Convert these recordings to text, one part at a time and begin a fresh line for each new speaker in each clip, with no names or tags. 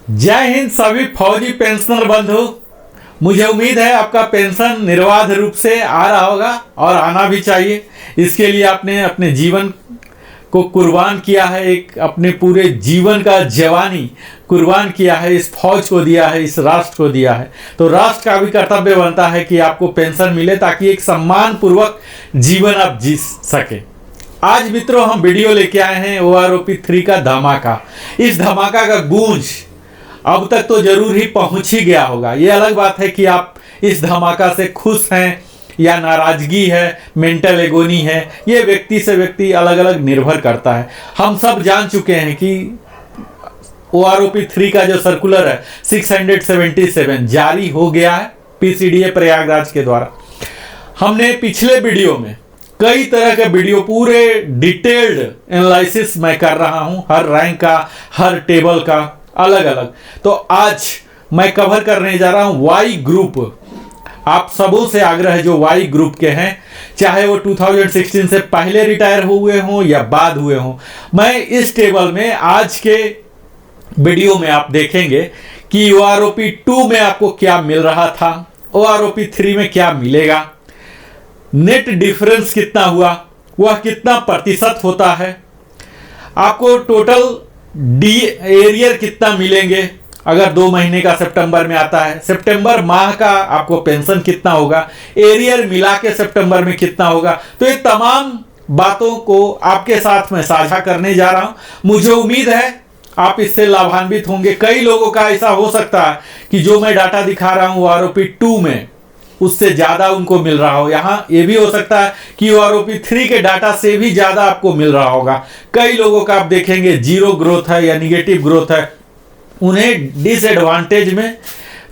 जय हिंद सभी फौजी पेंशनर बंधु। मुझे उम्मीद है आपका पेंशन निर्बाध रूप से आ रहा होगा और आना भी चाहिए। इसके लिए आपने अपने जीवन को कुर्बान किया है, एक अपने पूरे जीवन का जवानी कुर्बान किया है, इस फौज को दिया है, इस राष्ट्र को दिया है। तो राष्ट्र का भी कर्तव्य बनता है कि आपको पेंशन मिले ताकि एक सम्मान पूर्वक जीवन आप जी सके। आज मित्रों हम वीडियो लेके आए हैं OROP 3 का धमाका। इस धमाका का गूंज अब तक तो जरूर ही पहुंच ही गया होगा। ये अलग बात है कि आप इस धमाका से खुश हैं या नाराजगी है, मेंटल एगोनी है, ये व्यक्ति से व्यक्ति अलग अलग निर्भर करता है। हम सब जान चुके हैं कि OROP 3 का जो सर्कुलर है 677 जारी हो गया है PCDA प्रयागराज के द्वारा। हमने पिछले वीडियो में कई तरह के वीडियो पूरे डिटेल्ड एनालिसिस मैं कर रहा हूं, हर रैंक का, हर टेबल का अलग अलग। तो आज मैं कवर करने जा रहा हूं वाई ग्रुप। आप सबों से आग्रह है जो वाई ग्रुप के हैं, चाहे वो 2016 से पहले रिटायर हुए हों या बाद हुए हों, मैं इस टेबल में आज के वीडियो में आप देखेंगे कि OROP 2 में आपको क्या मिल रहा था, OROP 3 में क्या मिलेगा, नेट डिफरेंस कितना हुआ, वह कितना प्रतिशत होता है, आपको टोटल डी एरियर कितना मिलेंगे अगर 2 महीने का सितंबर में आता है, सितंबर माह का आपको पेंशन कितना होगा, एरियर मिला के सितंबर में कितना होगा। तो ये तमाम बातों को आपके साथ में साझा करने जा रहा हूं। मुझे उम्मीद है आप इससे लाभान्वित होंगे। कई लोगों का ऐसा हो सकता है कि जो मैं डाटा दिखा रहा हूं OROP 2 में उससे ज्यादा उनको मिल रहा हो। यहाँ ये भी हो सकता है कि OROP 3 के डाटा से भी ज्यादा आपको मिल रहा होगा। कई लोगों का आप देखेंगे जीरो ग्रोथ है या निगेटिव ग्रोथ है, उन्हें डिसएडवांटेज में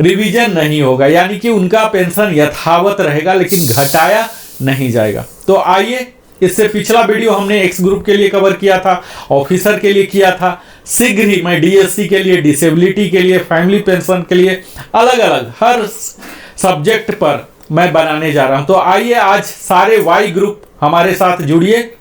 रिवीजन नहीं होगा, यानी कि उनका पेंशन यथावत रहेगा लेकिन घटाया नहीं जाएगा। तो आइए, इससे पिछला वीडियो हमने एक्स ग्रुप के लिए कवर किया था, ऑफिसर के लिए किया था। शीघ्र ही मैं DSC के लिए, डिसेबिलिटी के लिए, फैमिली पेंशन के लिए अलग अलग हर सब्जेक्ट पर मैं बनाने जा रहा हूं। तो आइए आज सारे वाई ग्रुप हमारे साथ जुड़िए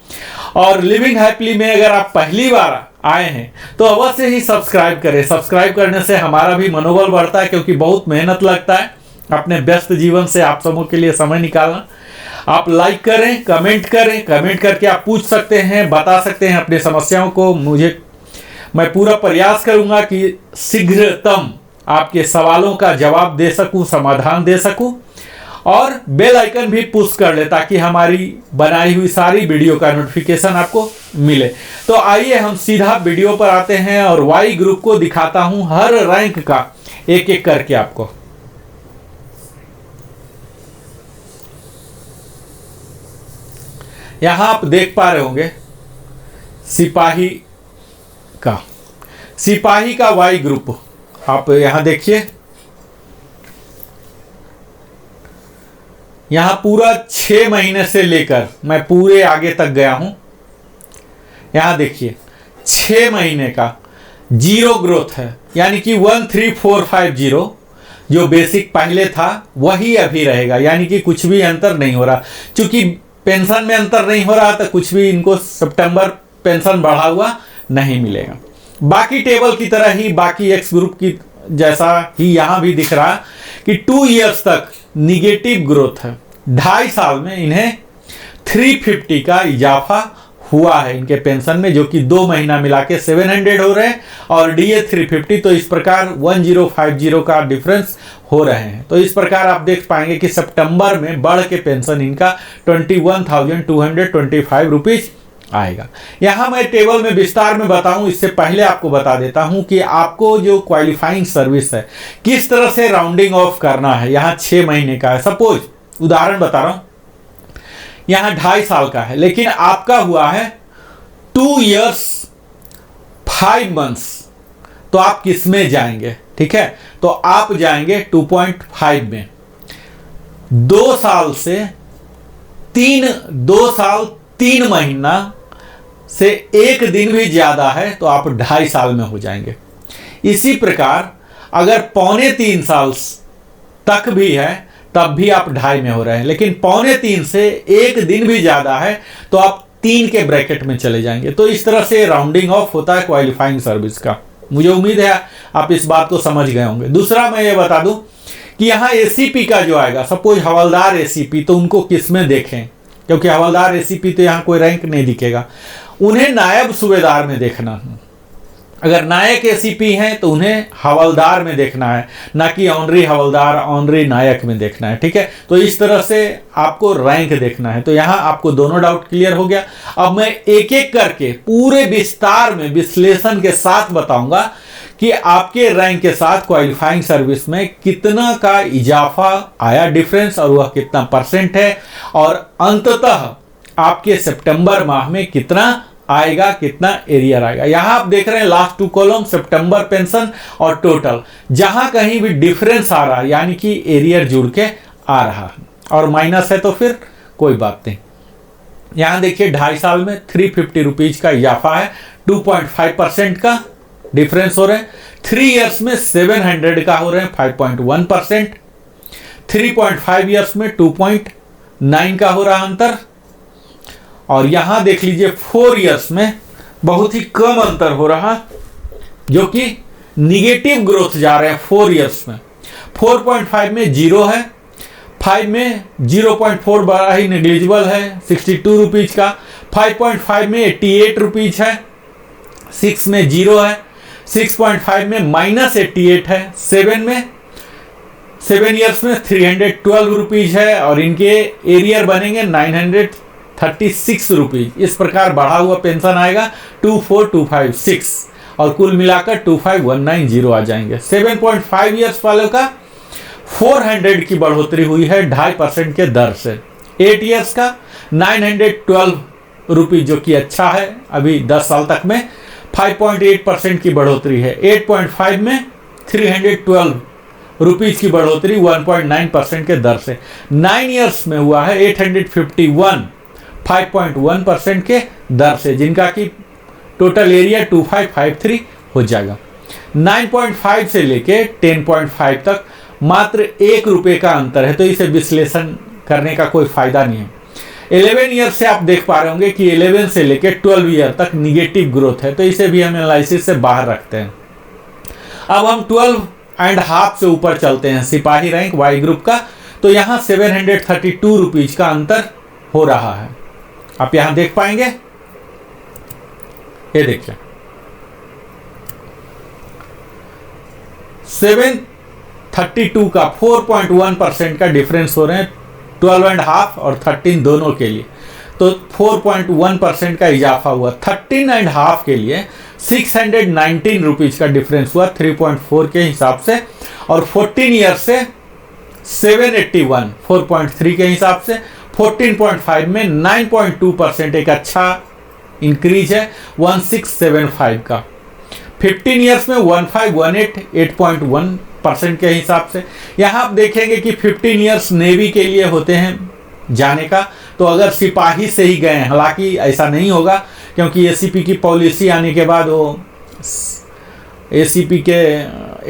और लिविंग हैप्पीली में अगर आप पहली बार आए हैं तो अवश्य ही सब्सक्राइब करें। सब्सक्राइब करने से हमारा भी मनोबल बढ़ता है, क्योंकि बहुत मेहनत लगता है अपने व्यस्त जीवन से आप सबों के लिए समय निकालना। आप लाइक करें, कमेंट करें, कमेंट करके आप पूछ सकते हैं, बता सकते हैं अपनी समस्याओं को। मैं पूरा प्रयास करूंगा कि शीघ्रतम आपके सवालों का जवाब दे सकूं, समाधान दे सकूं, और बेल आइकन भी पुश कर ले ताकि हमारी बनाई हुई सारी वीडियो का नोटिफिकेशन आपको मिले। तो आइए हम सीधा वीडियो पर आते हैं और वाई ग्रुप को दिखाता हूं हर रैंक का एक एक करके आपको। यहां आप देख पा रहे होंगे सिपाही का वाई ग्रुप। आप यहां देखिए, यहां पूरा 6 महीने से लेकर मैं पूरे आगे तक गया हूं। यहां देखिए 6 महीने का जीरो ग्रोथ है, यानी कि 13450 जो बेसिक पहले था वही अभी रहेगा, यानी कि कुछ भी अंतर नहीं हो रहा। चूंकि पेंशन में अंतर नहीं हो रहा तो कुछ भी इनको सितंबर पेंशन बढ़ा हुआ नहीं मिलेगा। बाकी टेबल की तरह ही, बाकी एक्स ग्रुप की जैसा ही यहां भी दिख रहा कि 2 इयर्स तक निगेटिव ग्रोथ है। 2.5 साल में इन्हें 350 का इजाफा हुआ है इनके पेंशन में, जो कि 2 महीना मिला के 700 हो रहे हैं और DA 350। तो इस प्रकार 1050 का डिफरेंस हो रहे हैं। तो इस प्रकार आप देख पाएंगे कि सितंबर में बढ़ के पेंशन इनका 21,225 रुपीज आएगा। यहां मैं टेबल में विस्तार में बताऊं, इससे पहले आपको बता देता हूं कि आपको जो क्वालिफाइंग सर्विस है किस तरह से राउंडिंग ऑफ करना है। यहां 6 महीने का है, सपोज उदाहरण बता रहा हूं, यहां 2.5 साल का है लेकिन आपका हुआ है 2 इयर्स 5 मंथ्स। तो आप किस में जाएंगे? ठीक है, तो आप जाएंगे 2.5 में। 2 साल 3 महीना से 1 दिन भी ज्यादा है तो आप 2.5 साल में हो जाएंगे। इसी प्रकार अगर 2.25 साल तक भी है तब भी आप 2.5 में हो रहे हैं, लेकिन 2.25 से 1 दिन भी ज्यादा है तो आप 3 के ब्रैकेट में चले जाएंगे। तो इस तरह से राउंडिंग ऑफ होता है क्वालिफाइंग सर्विस का। मुझे उम्मीद है आप इस बात को समझ गए होंगे। दूसरा मैं ये बता दूं कि यहाँ एसीपी का जो आएगा, सपोज हवलदार एसीपी, तो उनको किस में देखें, क्योंकि हवलदार एसीपी तो यहाँ कोई रैंक नहीं दिखेगा, उन्हें नायब सूबेदार में देखना है। अगर नायक एसीपी हैं तो उन्हें हवलदार में देखना है, ना कि ऑनरी हवलदार ऑनरी नायक में देखना है। ठीक है, तो इस तरह से आपको रैंक देखना है। तो यहाँ आपको दोनों डाउट क्लियर हो गया। अब मैं एक एक करके पूरे विस्तार में विश्लेषण के साथ बताऊंगा कि आपके रैंक के साथ क्वालिफाइंग सर्विस में कितना का इजाफा आया, डिफरेंस, और वह कितना परसेंट है, और अंततः आपके सितंबर माह में कितना आएगा, कितना एरियर आएगा। यहां आप देख रहे हैं लास्ट 2 कॉलम सितंबर पेंशन और टोटल, जहां कहीं भी डिफरेंस आ रहा है यानी कि एरियर जुड़ के आ रहा है, और माइनस है तो फिर कोई बात नहीं। यहां देखिए 2.5 साल में 350 रुपीज का इजाफा है, 2.5% का डिफरेंस हो रहे हैं। 3 इयर्स में 700 का हो रहे हैं, 5.1%। 3.5 इयर्स में 2.9 का हो रहा अंतर, और यहां देख लीजिए 4 इयर्स में बहुत ही कम अंतर हो रहा, जो कि निगेटिव ग्रोथ जा रहे हैं 4 इयर्स में। 4.5 में 0 है, 5 में 0.4 बड़ा ही नेग्लिजिबल है, 62 रुपीज का। 5.5 में 88 रुपीज है, 6 में 0 है, 6.5 में -88 है, 7 इयर्स में 312 रुपीज है, और इनके एरियर बनेंगे 936 रुपीज। इस प्रकार बढ़ा हुआ पेंशन आएगा 24256, और कुल मिलाकर 25190 आ जाएंगे। 7.5 इयर्स वालों का 400 की बढ़ोतरी हुई है 2.5% के दर से। 8 इयर्स का 912 रुपीज, जो कि अच्छा है अभी 10 साल तक में। 5.8% की बढ़ोतरी है। 8.5 में 312 रुपीज की बढ़ोतरी 1.9% के दर से। 9 इयर्स में हुआ है 851, 5.1% के दर से, जिनका कि टोटल एरिया 2553 हो जाएगा। 9.5 से लेके 10.5 तक मात्र 1 रुपये का अंतर है, तो इसे विश्लेषण करने का कोई फायदा नहीं है। 11 ईयर से आप देख पा रहे होंगे कि 11 से लेके 12 ईयर तक निगेटिव ग्रोथ है, तो इसे भी हम एनालिसिस से बाहर रखते हैं। अब हम 12.5 से ऊपर चलते हैं, सिपाही रैंक वाई ग्रुप का, तो यहाँ 732 रुपीज का अंतर हो रहा है। आप यहां देख पाएंगे, ये देखिए 732 का 4.1% का डिफरेंस हो रहे हैं 12.5 और 13 दोनों के लिए, तो 4.1% का इजाफा हुआ। 13.5 के लिए 619 रुपीज का डिफरेंस हुआ 3.4 के हिसाब से, और 14 ईयर से 781 4.3 के हिसाब से। 14.5 में 9.2% एक अच्छा इंक्रीज है 1675 का। 15 ईयर्स में 1518 8.1% के हिसाब से। यहाँ आप देखेंगे कि 15 ईयर्स नेवी के लिए होते हैं जाने का, तो अगर सिपाही से ही गए, हालांकि ऐसा नहीं होगा क्योंकि एसीपी की पॉलिसी आने के बाद वो एसीपी के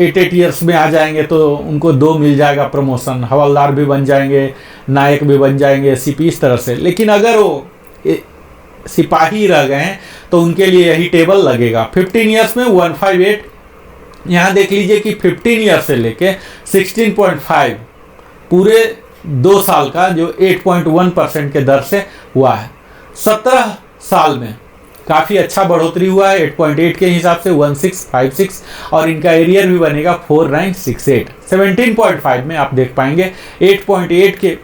8 ईयर्स में आ जाएंगे तो उनको 2 मिल जाएगा प्रमोशन, हवलदार भी बन जाएंगे, नायक भी बन जाएंगे, एसीपी, इस तरह से। लेकिन अगर वो सिपाही रह गए हैं तो उनके लिए यही टेबल लगेगा। 15 ईयर्स में 158, यहाँ देख लीजिए कि 15 ईयर्स से लेके 16.5 पूरे 2 साल का जो 8.1% के दर से हुआ है। 17 साल में काफ़ी अच्छा बढ़ोतरी हुआ है 8.8 के हिसाब से 1656, और इनका एरियर भी बनेगा 4968। 17.5 में आप देख पाएंगे 8.8 के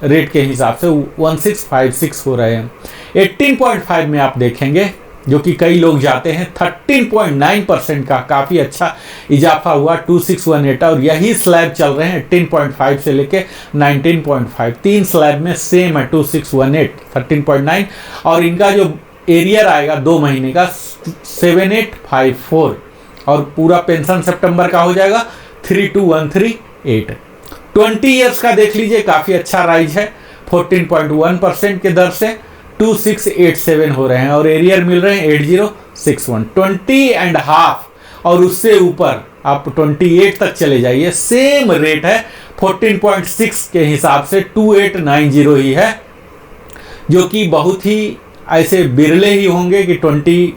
रेट के हिसाब से 1656 हो रहे हैं। 18.5 में आप देखेंगे, जो कि कई लोग जाते हैं, 13.9% का काफ़ी अच्छा इजाफा हुआ 2618, और यही स्लैब चल रहे हैं 18.5 से लेके 19.5। 3 स्लैब में सेम है 2618 13.9, और इनका जो एरियर आएगा 2 महीने का 7854, और पूरा पेंशन सितंबर का हो जाएगा 32138। 20 ईयर्स का देख लीजिए काफ़ी अच्छा राइज है 14.1% के दर से 2687 हो रहे हैं, और एरियर मिल रहे हैं 8061। 20.5 और उससे ऊपर आप 28 तक चले जाइए, सेम रेट है 14.6 के हिसाब से 2890 ही है, जो कि बहुत ही ऐसे बिरले ही होंगे कि 20+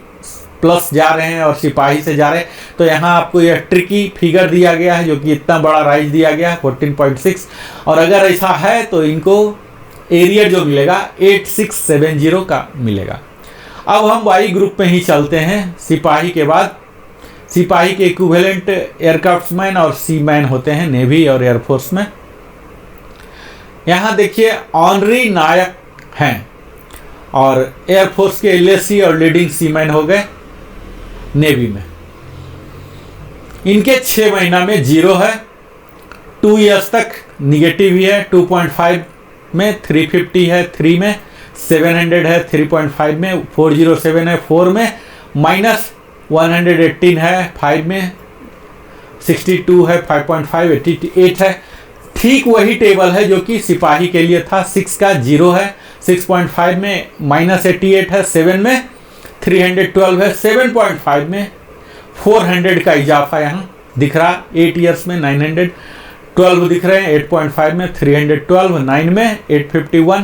प्लस जा रहे हैं और सिपाही से जा रहे हैं, तो यहाँ आपको यह ट्रिकी फिगर दिया गया है जो कि इतना बड़ा राइज दिया गया है 14.6। और अगर ऐसा है तो इनको एरियर जो मिलेगा 8670 का मिलेगा। अब हम वाई ग्रुप में ही चलते हैं। सिपाही के बाद सिपाही के इक्विवेलेंट एयरक्राफ्ट्समैन और सीमैन होते हैं नेवी और एयरफोर्स में। यहाँ देखिए ऑनरी नायक हैं और एयरफोर्स के एलएसी और लीडिंग सीमैन हो गए नेवी में। इनके 6 महीना में 0 है, 2 इयर्स तक निगेटिव ही है, 2.5 में 350 है, 3 में 700 है, 3.5 में 407 है, 4 में -118 है, 5 में 62 है, 5.5 88 है। ठीक वही टेबल है जो कि सिपाही के लिए था। 6 का 0 है, 6.5 में -88 है, 7 में 312 है, 7.5 में 400 का इजाफा यहाँ दिख रहा, 8 इयर्स में 912 दिख रहे हैं, 8.5 में 312, 9 में 851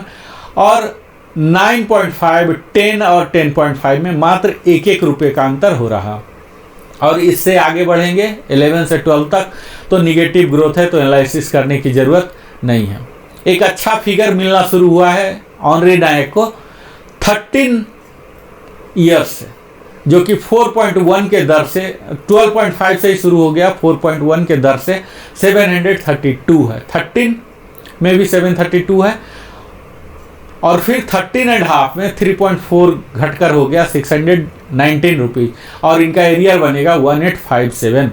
और 9.5, 10 और 10.5 में मात्र 1-1 रुपये का अंतर हो रहा। और इससे आगे बढ़ेंगे 11 से 12 तक तो निगेटिव ग्रोथ है, तो एनालिसिस करने की ज़रूरत नहीं है। एक अच्छा फिगर मिलना शुरू हुआ है ऑनरी नायक को 13 इयर्स से, जो कि 4.1 के दर से 12.5 से ही शुरू हो गया, 4.1 के दर से 732 है। 13 में भी 732 है और फिर 13.5 में 3.4 घटकर हो गया 619 रुपीज़ और इनका एरियर बनेगा 1857।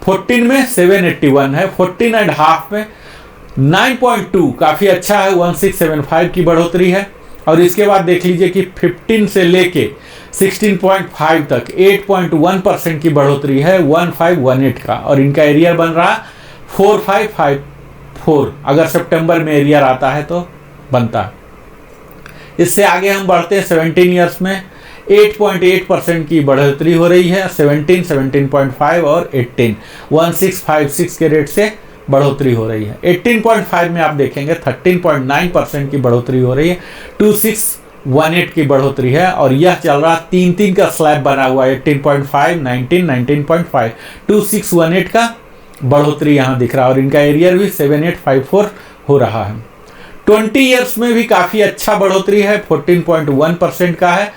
14 में 781 है, 14.5 में 9.2 काफ़ी अच्छा है, 1675 की बढ़ोतरी है। और इसके बाद देख लीजिए कि 15 से लेके 16.5 तक 8.1% की बढ़ोतरी है, 1518 का, और इनका एरियर बन रहा 4554। अगर सितंबर में एरियर आता है तो बनता है। इससे आगे हम बढ़ते हैं 17 इयर्स में 8.8% की बढ़ोतरी हो रही है, 17, 17.5 और 18 1656 के रेट से बढ़ोतरी हो रही है। 18.5 में आप देखेंगे 13.9% की बढ़ोतरी हो रही है, 2618 की बढ़ोतरी है और यह चल रहा 3-3 का स्लैब बना हुआ है, 18.5, 19, 19.5, 2618 का बढ़ोतरी यहाँ दिख रहा है और इनका एरियर भी 7854 हो रहा है। 20 इयर्स में भी काफ़ी अच्छा बढ़ोतरी है, 14.1% का है,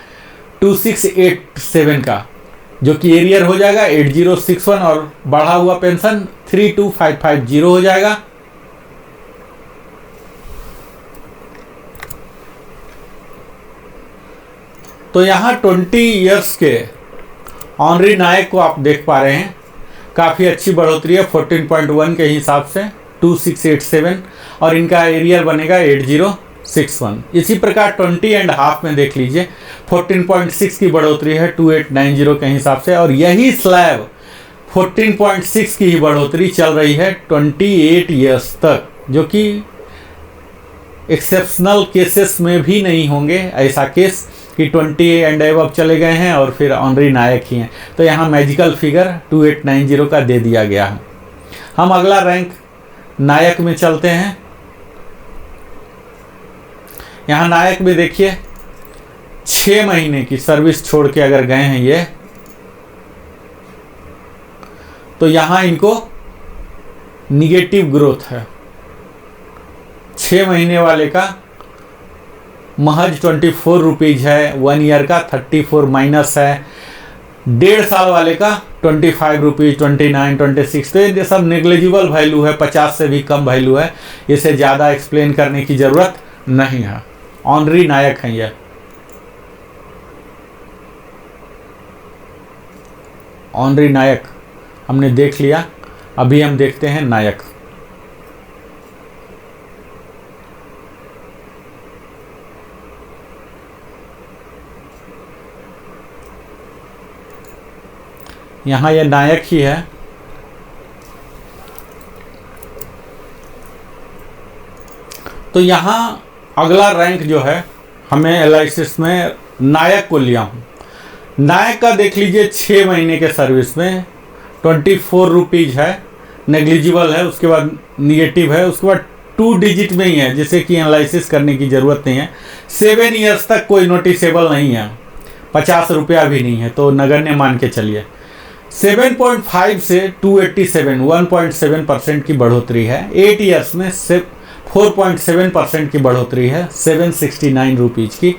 2687 का, जो कि एरियर हो जाएगा 8061 और बढ़ा हुआ पेंशन 32550 हो जाएगा। तो यहाँ 20 इयर्स के ऑनरी नायक को आप देख पा रहे हैं, काफ़ी अच्छी बढ़ोतरी है 14.1 के हिसाब से 2687 और इनका एरियर बनेगा 8061। इसी प्रकार 20.5 में देख लीजिए 14.6 की बढ़ोतरी है 2890 के हिसाब से और यही स्लैब 14.6 की ही बढ़ोतरी चल रही है 28 इयर्स तक, जो कि एक्सेप्शनल केसेस में भी नहीं होंगे ऐसा केस कि 20 एंड अबव चले गए हैं और फिर ऑनरी नायक ही हैं। तो यहाँ मैजिकल फिगर 2890 का दे दिया गया है। हम अगला रैंक नायक में चलते हैं। यहाँ नायक में देखिए 6 महीने की सर्विस छोड़ के अगर गए हैं ये, तो यहाँ इनको निगेटिव ग्रोथ है। 6 महीने वाले का महज 24 रुपीज़ है, 1 ईयर का 34 माइनस है, 1.5 साल वाले का 25 रुपीज़, 29, 26। तो ये सब नेग्लिजिबल वैल्यू है, 50 से भी कम वैल्यू है, इसे ज़्यादा एक्सप्लेन करने की ज़रूरत नहीं है। ऑनरी नायक हैं ये। ऑनरी नायक हमने देख लिया, अभी हम देखते हैं नायक। यहाँ ये नायक ही है। तो यहाँ अगला रैंक जो है हमें एनालिसिस में नायक को लिया हूँ। नायक का देख लीजिए 6 महीने के सर्विस में 24 रुपीज़ है, नेग्लिजिबल है, उसके बाद निगेटिव है, उसके बाद 2 डिजिट में ही है जिसे कि एनालिसिस करने की ज़रूरत नहीं है। 7 इयर्स तक कोई नोटिसेबल नहीं है, 50 रुपया भी नहीं है, तो नगण्य मान के चलिए। 7.5 से 287 1.7% की बढ़ोतरी है। 8 ईयर्स में 4.7% की बढ़ोतरी है 769 रुपीज़ की।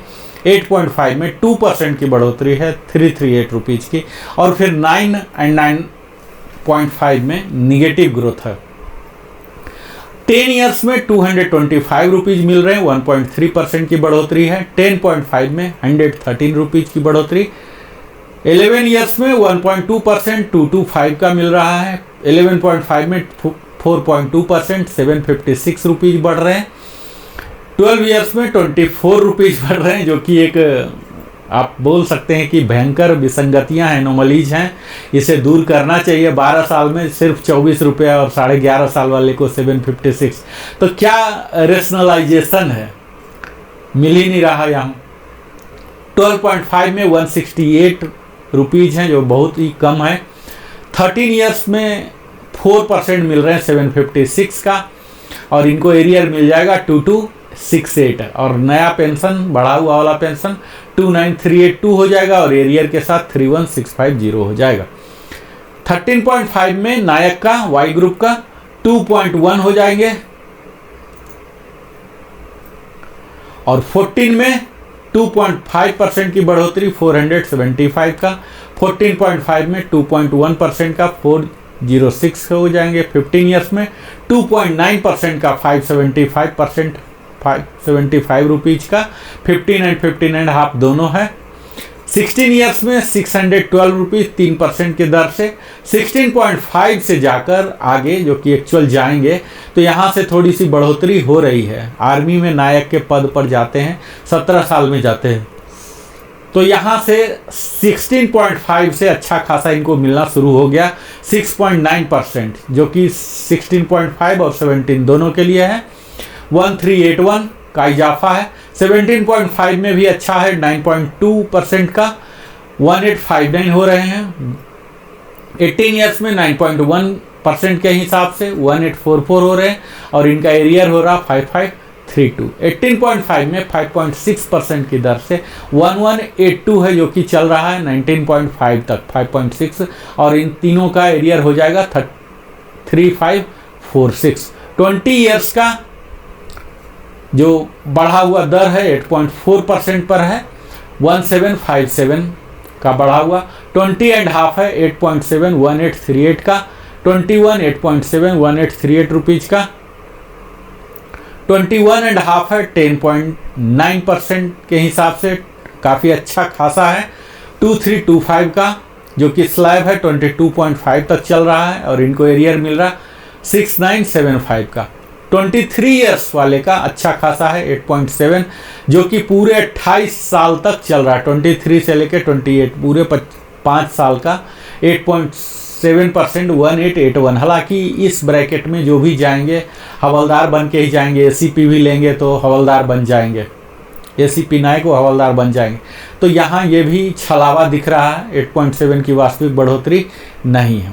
8.5 में 2% की बढ़ोतरी है 338 रुपीज़ की। और फिर 9 एंड 9.5 में निगेटिव ग्रोथ है। 10 ईयर्स में 225 रुपीज़ मिल रहे हैं, 1.3% की बढ़ोतरी है। 10.5 में 113 रुपीज़ की बढ़ोतरी। 11 ईयर्स में 1.2% 225 का मिल रहा है। 11.5 में 4.2% 756 रुपीज़ बढ़ रहे हैं। 12 ईयर्स में 24 रुपीज़ बढ़ रहे हैं, जो कि एक आप बोल सकते हैं कि भयंकर विसंगतियां हैं, एनोमलीज हैं। इसे दूर करना चाहिए। 12 साल में सिर्फ 24 रुपये और 11.5 साल वाले को 756, तो क्या रेशनलाइजेशन है, मिल ही नहीं रहा यहाँ। 12.5 में 168 रुपीज़ हैं, जो बहुत ही कम है। 13 ईयर्स में 4% मिल रहे हैं 756 का, और इनको एरियर मिल जाएगा 2268 और नया पेंशन बढ़ा हुआ वाला पेंशन 29382 हो जाएगा और एरियर के साथ 31650 हो जाएगा। 13.5 में नायक का वाई ग्रुप का 2.1 हो जाएंगे और 14 में 2.5% की बढ़ोतरी 475 का। 14.5 में 2.1% का 406 हो जाएंगे। 15 ईयर्स में 2.9% का 575 रुपीज़ का। 15 एंड 15.5 दोनों है। 16 ईयर्स में 612 रुपीज़ 3% की दर से। 16.5 से जाकर आगे जो कि एक्चुअल जाएंगे तो यहाँ से थोड़ी सी बढ़ोतरी हो रही है। आर्मी में नायक के पद पर जाते हैं, 17 साल में जाते हैं, तो यहाँ से 16.5 से अच्छा खासा इनको मिलना शुरू हो गया 6.9%, जो कि 16.5 और 17 दोनों के लिए है। 1381 का इजाफा है। 17.5 में भी अच्छा है 9.2% का 1859 हो रहे हैं। 18 ईयर्स में 9.1% के हिसाब से 1844 हो रहे हैं और इनका एरियर हो रहा 5532। 18.5 में 5.6% की दर से 1182 है, जो कि चल रहा है 19.5 तक 5.6 और इन तीनों का एरियर हो जाएगा 3546। 20 ईयर्स का जो बढ़ा हुआ दर है 8.4% पर है 1757 का बढ़ा हुआ। 20.5 है 8.7 1838 का। 21 8.7 1838 रुपीज़ का। 21.5 है 10.9% के हिसाब से काफ़ी अच्छा खासा है। 2325 का जो कि स्लैब है 22.5 तक चल रहा है और इनको एरियर मिल रहा 6975 का। 23 ईयर्स वाले का अच्छा खासा है 8.7, जो कि पूरे 28 साल तक चल रहा है। 23 से लेकर 28 पूरे 5 साल का 8.7% 1881। हालांकि इस ब्रैकेट में जो भी जाएंगे हवलदार बन के ही जाएंगे। एसीपी भी लेंगे तो हवलदार बन जाएंगे, एसीपी नायक वो हवलदार बन जाएंगे। तो यहाँ ये भी छलावा दिख रहा है, 8.7 की वास्तविक बढ़ोतरी नहीं है।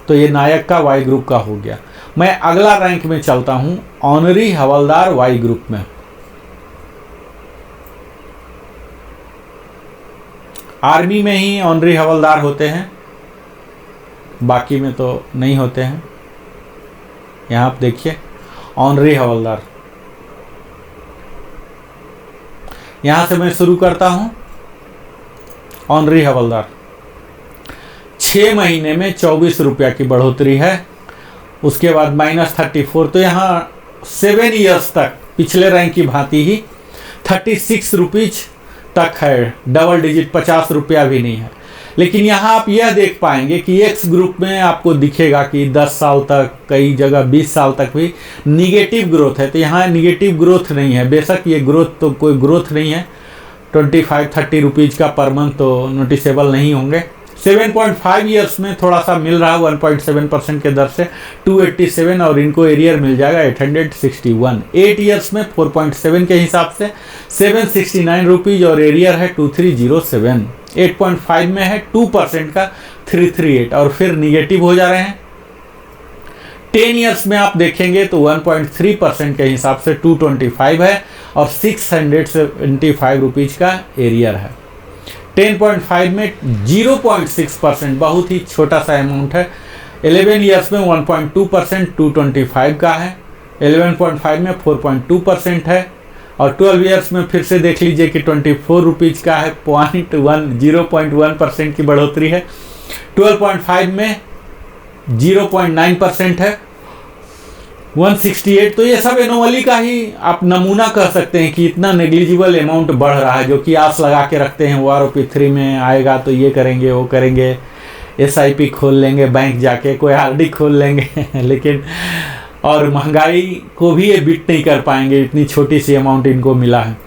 तो ये नायक का वाई ग्रुप का हो गया। मैं अगला रैंक में चलता हूं, ऑनरी हवलदार वाई ग्रुप में। आर्मी में ही ऑनरी हवलदार होते हैं, बाकी में तो नहीं होते हैं। यहां आप देखिए ऑनरी हवलदार। यहां से मैं शुरू करता हूं। ऑनरी हवलदार 6 महीने में 24 रुपया की बढ़ोतरी है। उसके बाद -34, तो यहाँ 7 ईयर्स तक पिछले रैंक की भांति ही 36 रुपीज़ तक है। डबल डिजिट 50 रुपया भी नहीं है। लेकिन यहाँ आप यह देख पाएंगे कि एक्स ग्रुप में आपको दिखेगा कि 10 साल तक, कई जगह 20 साल तक भी निगेटिव ग्रोथ है। तो यहाँ निगेटिव ग्रोथ नहीं है। बेशक ये ग्रोथ तो कोई ग्रोथ नहीं है। 25-30 रुपीज़ का पर मंथ तो नोटिसेबल नहीं होंगे। 7.5 ईयर्स में थोड़ा सा मिल रहा है 1.7% के दर से 287 और इनको एरियर मिल जाएगा 861। 8 ईयर्स में 4.7 के हिसाब से 769 रुपीज़ और एरियर है 2307। 8.5 में है 2% का 338 और फिर निगेटिव हो जा रहे हैं। 10 ईयर्स में आप देखेंगे तो 1.3% के हिसाब से 225 है और 675 रुपीज़ का एरियर है। 10.5 में 0.6%, बहुत ही छोटा सा अमाउंट है। 11 ईयर्स में 1.2%, 225 का है। 11.5 में 4.2% है। और 12 ईयर्स में फिर से देख लीजिए कि 24 रुपीज़ का है, 0.1% की बढ़ोतरी है। 12.5 में 0.9% है, 168। तो ये सब एनोमली का ही आप नमूना कह सकते हैं कि इतना नेग्लिजिबल अमाउंट बढ़ रहा है, जो कि आस लगा के रखते हैं OROP3 में आएगा तो ये करेंगे वो करेंगे, SIP खोल लेंगे बैंक जाके, कोई RD खोल लेंगे लेकिन और महंगाई को भी ये बीट नहीं कर पाएंगे, इतनी छोटी सी अमाउंट इनको मिला है।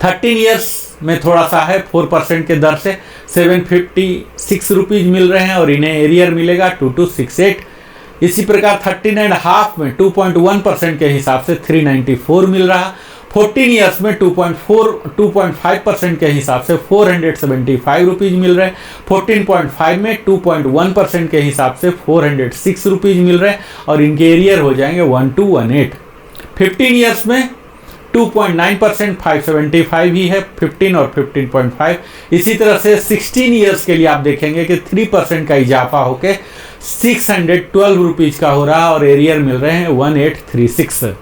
13 ईयर्स में थोड़ा सा है, 4% के दर से 756 रुपीज़ मिल रहे हैं और इन्हें एरियर मिलेगा 2268। इसी प्रकार 13.5 में 2.1% के हिसाब से 394 मिल रहा। 14 ईयर्स में 2.5% के हिसाब से 475 रुपीज़ मिल रहे। 14.5 में 2.1% के हिसाब से 406 रुपीज़ मिल रहे और इनके एरियर हो जाएंगे 1218। 15 ईयर्स में 2.9% 575 ही है, 15 और 15.5। इसी तरह से 16 ईयर्स के लिए आप देखेंगे कि 3% का इजाफा होके 612 रुपीज़ का हो रहा और एरियर मिल रहे हैं 1836।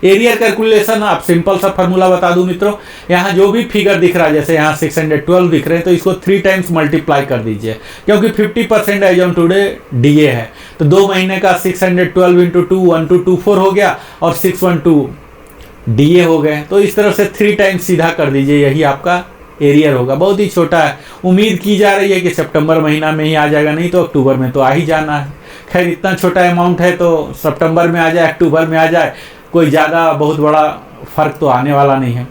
एरियर कैलकुलेशन आप सिंपल सा फार्मूला बता दूं मित्रों, यहाँ जो भी फिगर दिख रहा है, जैसे यहाँ 612 दिख रहे हैं तो इसको 3 टाइम्स मल्टीप्लाई कर दीजिए, क्योंकि 50% एज ऑन टुडे DA है। तो 2 महीने का 612 इंटू 2 1224 हो गया और 612 DA हो गए। तो इस तरह से 3 टाइम्स सीधा कर दीजिए, यही आपका एरियर होगा। बहुत ही छोटा है, उम्मीद की जा रही है कि सितंबर महीना में ही आ जाएगा, नहीं तो अक्टूबर में तो आ ही जाना है। खैर इतना छोटा अमाउंट है तो सितंबर में आ जाए अक्टूबर में आ जाए, कोई ज़्यादा बहुत बड़ा फ़र्क तो आने वाला नहीं है।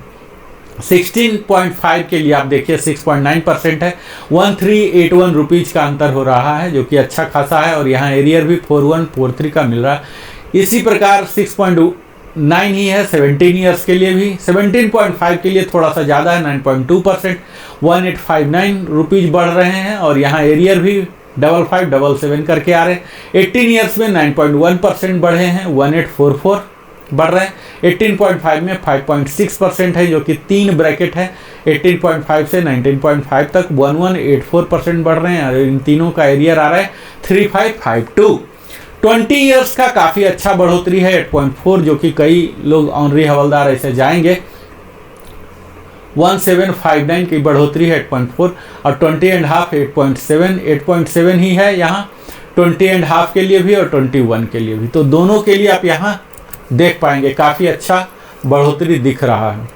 16.5 के लिए आप देखिए 6.9% है, 1381 रुपीज़ का अंतर हो रहा है, जो कि अच्छा खासा है। और यहाँ एरियर भी 4143 का मिल रहा है। इसी प्रकार 6.9 ही है 17 ईयर्स के लिए भी। 17.5 के लिए थोड़ा सा ज़्यादा है, 9.2%, 1859 रुपीज़ बढ़ रहे हैं और यहाँ एरियर भी 5577 करके आ रहे हैं। 18 ईयर्स में 9.1% बढ़े हैं, 1844 बढ़ रहे हैं। 18.5 में 5.6% है, जो कि 3 ब्रैकेट है। 18.5 से 19.5 तक 1184% बढ़ रहे हैं और इन तीनों का एरियर आ रहा है 3552। 20 ईयर्स का काफ़ी अच्छा बढ़ोतरी है 8.4, जो कि कई लोग ऑनरी हवलदार ऐसे जाएंगे। 1759 की बढ़ोतरी है 8.4 और 20.5 8.7, 8.7 ही है यहाँ 20.5 के लिए भी और 21 के लिए भी। तो दोनों के लिए आप यहाँ देख पाएंगे काफ़ी अच्छा बढ़ोतरी दिख रहा है।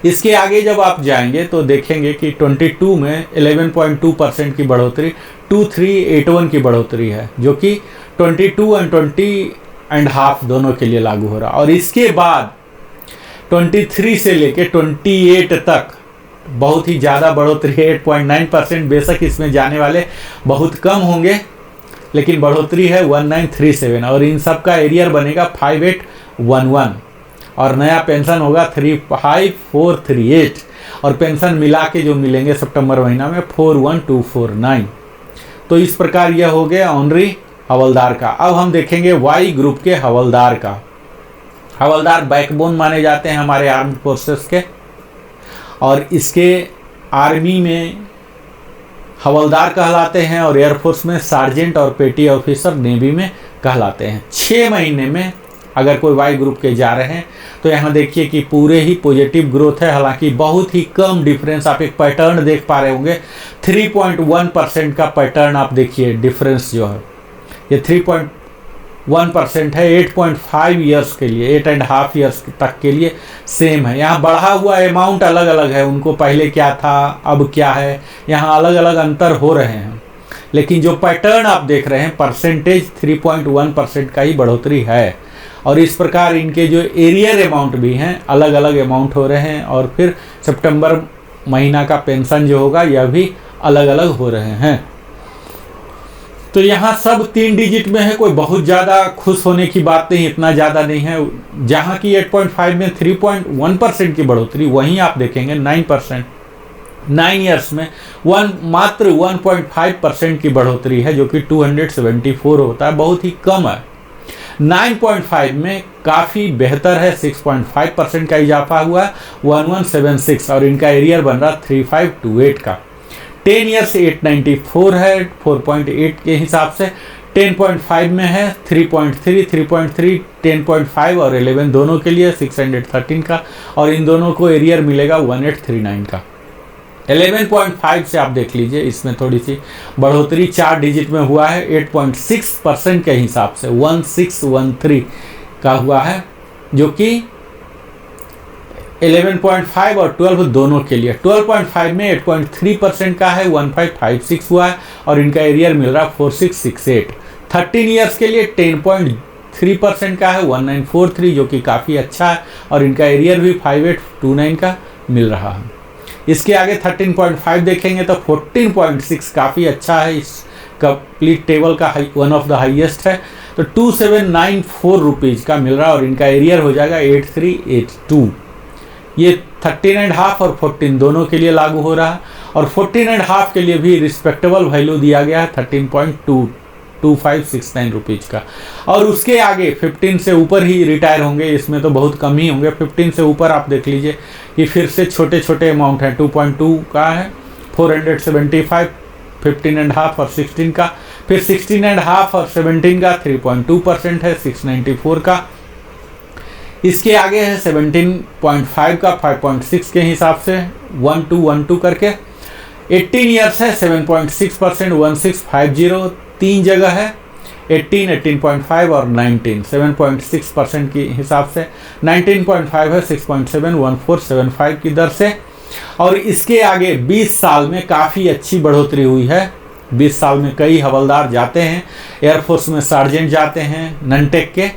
इसके आगे जब आप जाएंगे तो देखेंगे कि 22 में 11.2% की बढ़ोतरी 2381 की बढ़ोतरी है, जो कि 22 और 20.5 दोनों के लिए लागू हो रहा। और इसके बाद 23 से लेके 28 तक बहुत ही ज़्यादा बढ़ोतरी है 8.9%। बेशक इसमें जाने वाले बहुत कम होंगे, लेकिन बढ़ोतरी है 1937 और इन सब का एरियर बनेगा 5811 और नया पेंशन होगा 35438 और पेंशन मिला के जो मिलेंगे सितंबर महीना में 41249। तो इस प्रकार यह हो गया ऑनरी हवलदार का। अब हम देखेंगे वाई ग्रुप के हवलदार का। हवलदार बैकबोन माने जाते हैं हमारे आर्म्ड फोर्सेस के, और इसके आर्मी में हवलदार कहलाते हैं और एयरफोर्स में सार्जेंट और पेटी ऑफिसर, नेवी में कहलाते हैं। 6 महीने में अगर कोई वाई ग्रुप के जा रहे हैं तो यहाँ देखिए कि पूरे ही पॉजिटिव ग्रोथ है, हालांकि बहुत ही कम डिफरेंस। आप एक पैटर्न देख पा रहे होंगे, 3.1% का पैटर्न आप देखिए डिफरेंस जो है ये 3.1% है। 8.5 ईयर्स के लिए, 8.5 ईयर्स तक के लिए सेम है। यहाँ बढ़ा हुआ अमाउंट अलग अलग है, उनको पहले क्या था अब क्या है, यहाँ अलग अलग अंतर हो रहे हैं, लेकिन जो पैटर्न आप देख रहे हैं परसेंटेज 3.1% का ही बढ़ोतरी है। और इस प्रकार इनके जो एरियर अमाउंट भी हैं अलग अलग अमाउंट हो रहे हैं और फिर सितंबर महीना का पेंशन जो होगा यह भी अलग अलग हो रहे हैं। तो यहाँ सब 3 डिजिट में है, कोई बहुत ज़्यादा खुश होने की बात नहीं, इतना ज़्यादा नहीं है। जहाँ की 8.5 में 3.1% की बढ़ोतरी, वहीं आप देखेंगे 9%। 9 ईयर्स में मात्र 1.5% की बढ़ोतरी है, जो कि 274 होता है, बहुत ही कम है। 9.5 में काफ़ी बेहतर है, 6.5% का इजाफा हुआ है, 1176, और इनका एरियर बन रहा 3528 का। 10 ईयर्स 894 है 4.8 के हिसाब से। 10.5 में है 3.3, 3.3, 10.5 और 11 दोनों के लिए 613 का, और इन दोनों को एरियर मिलेगा 1839 का। 11.5 से आप देख लीजिए, इसमें थोड़ी सी बढ़ोतरी 4 डिजिट में हुआ है, 8.6% के हिसाब से 1613 का हुआ है, जो कि 11.5 और 12 दोनों के लिए। 12.5 में 8.3% का है, 1556 हुआ है, और इनका एरियर मिल रहा 4668। 13 ईयर्स के लिए 10.3% का है, 1943, जो कि काफ़ी अच्छा है, और इनका एरियर भी 5829 का मिल रहा है। इसके आगे 13.5 देखेंगे तो 14.6 काफ़ी अच्छा है, इस कंप्लीट टेबल का वन ऑफ द हाईएस्ट है, तो 2794 रुपीज़ का मिल रहा है, और इनका एरियर हो जाएगा 8382। ये 13.5 और 14 दोनों के लिए लागू हो रहा है, और 14.5 के लिए भी रिस्पेक्टेबल वैल्यू दिया गया है 13.2569 रुपीज़ का। और उसके आगे 15 से ऊपर ही रिटायर होंगे, इसमें तो बहुत कम ही होंगे। 15 से ऊपर आप देख लीजिए कि फिर से छोटे छोटे अमाउंट हैं, 2.2 का है 475, 15.5 और 16 का, फिर 16.5 और 17 का 3.2% है 694 का। इसके आगे है 17.5 का 5.6 के हिसाब से 1212 करके। 18 ईयर्स है 7.6% 1650, 3 जगह है 18, 18.5 और 19, 7.6% के हिसाब से। 19.5 है 6.7 1475 की दर से। और इसके आगे 20 साल में काफ़ी अच्छी बढ़ोतरी हुई है। 20 साल में कई हवलदार जाते हैं, एयरफोर्स में सार्जेंट जाते हैं ननटेक के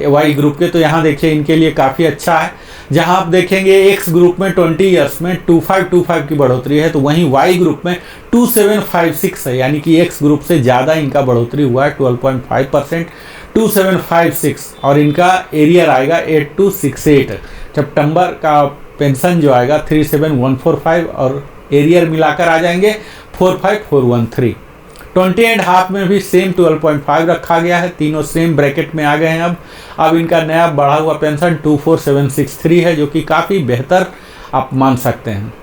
वाई ग्रुप के, तो यहाँ देखिए इनके लिए काफ़ी अच्छा है। जहाँ आप देखेंगे एक्स ग्रुप में 20 ईयर्स में 2525 की बढ़ोतरी है, तो वहीं वाई ग्रुप में 2756 है, यानी कि एक्स ग्रुप से ज़्यादा इनका बढ़ोतरी हुआ है 12.5%, 2756, और इनका एरियर आएगा 8268। सितंबर का पेंशन जो आएगा 37145, और एरियर मिलाकर आ जाएंगे 45413। 20.5 में भी सेम 12.5 रखा गया है, तीनों सेम ब्रैकेट में आ गए हैं। अब इनका नया बढ़ा हुआ पेंशन 24763 है, जो कि काफ़ी बेहतर आप मान सकते हैं।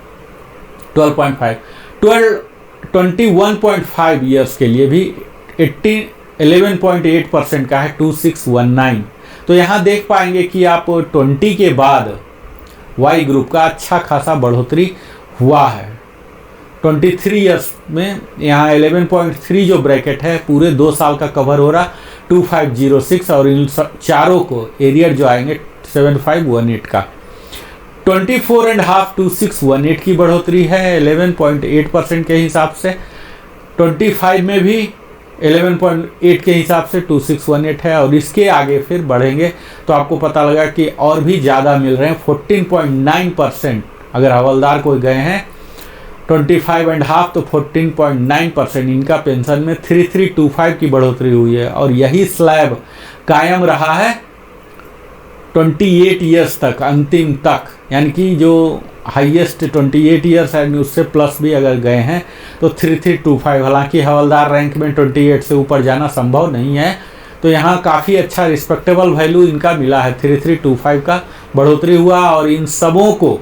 21.5 ईयर्स के लिए भी 11.8% का है 2619। तो यहाँ देख पाएंगे कि आप 20 के बाद वाई ग्रुप का अच्छा खासा बढ़ोतरी हुआ है। 23 ईयर्स में यहाँ 11.3 जो ब्रैकेट है पूरे 2 साल का कवर हो रहा 2506, और इन चारों को एरियर जो आएंगे 7518 का। 24.5 2618 की बढ़ोतरी है 11.8% के हिसाब से। 25 में भी 11.8 के हिसाब से 2618 है, और इसके आगे फिर बढ़ेंगे तो आपको पता लगा कि और भी ज़्यादा मिल रहे हैं। 14.9% अगर हवलदार कोई गए हैं 25.5 तो 14.9% इनका पेंशन में 3325 की बढ़ोतरी हुई है, और यही स्लैब कायम रहा है 28 ईयर्स तक, अंतिम तक, यानी कि जो हाईएस्ट 28 ईयर्स है उससे प्लस भी अगर गए हैं तो 3325। हालांकि हवलदार रैंक में 28 से ऊपर जाना संभव नहीं है, तो यहाँ काफ़ी अच्छा रिस्पेक्टेबल वैल्यू इनका मिला है, 3325 का बढ़ोतरी हुआ। और इन सबों को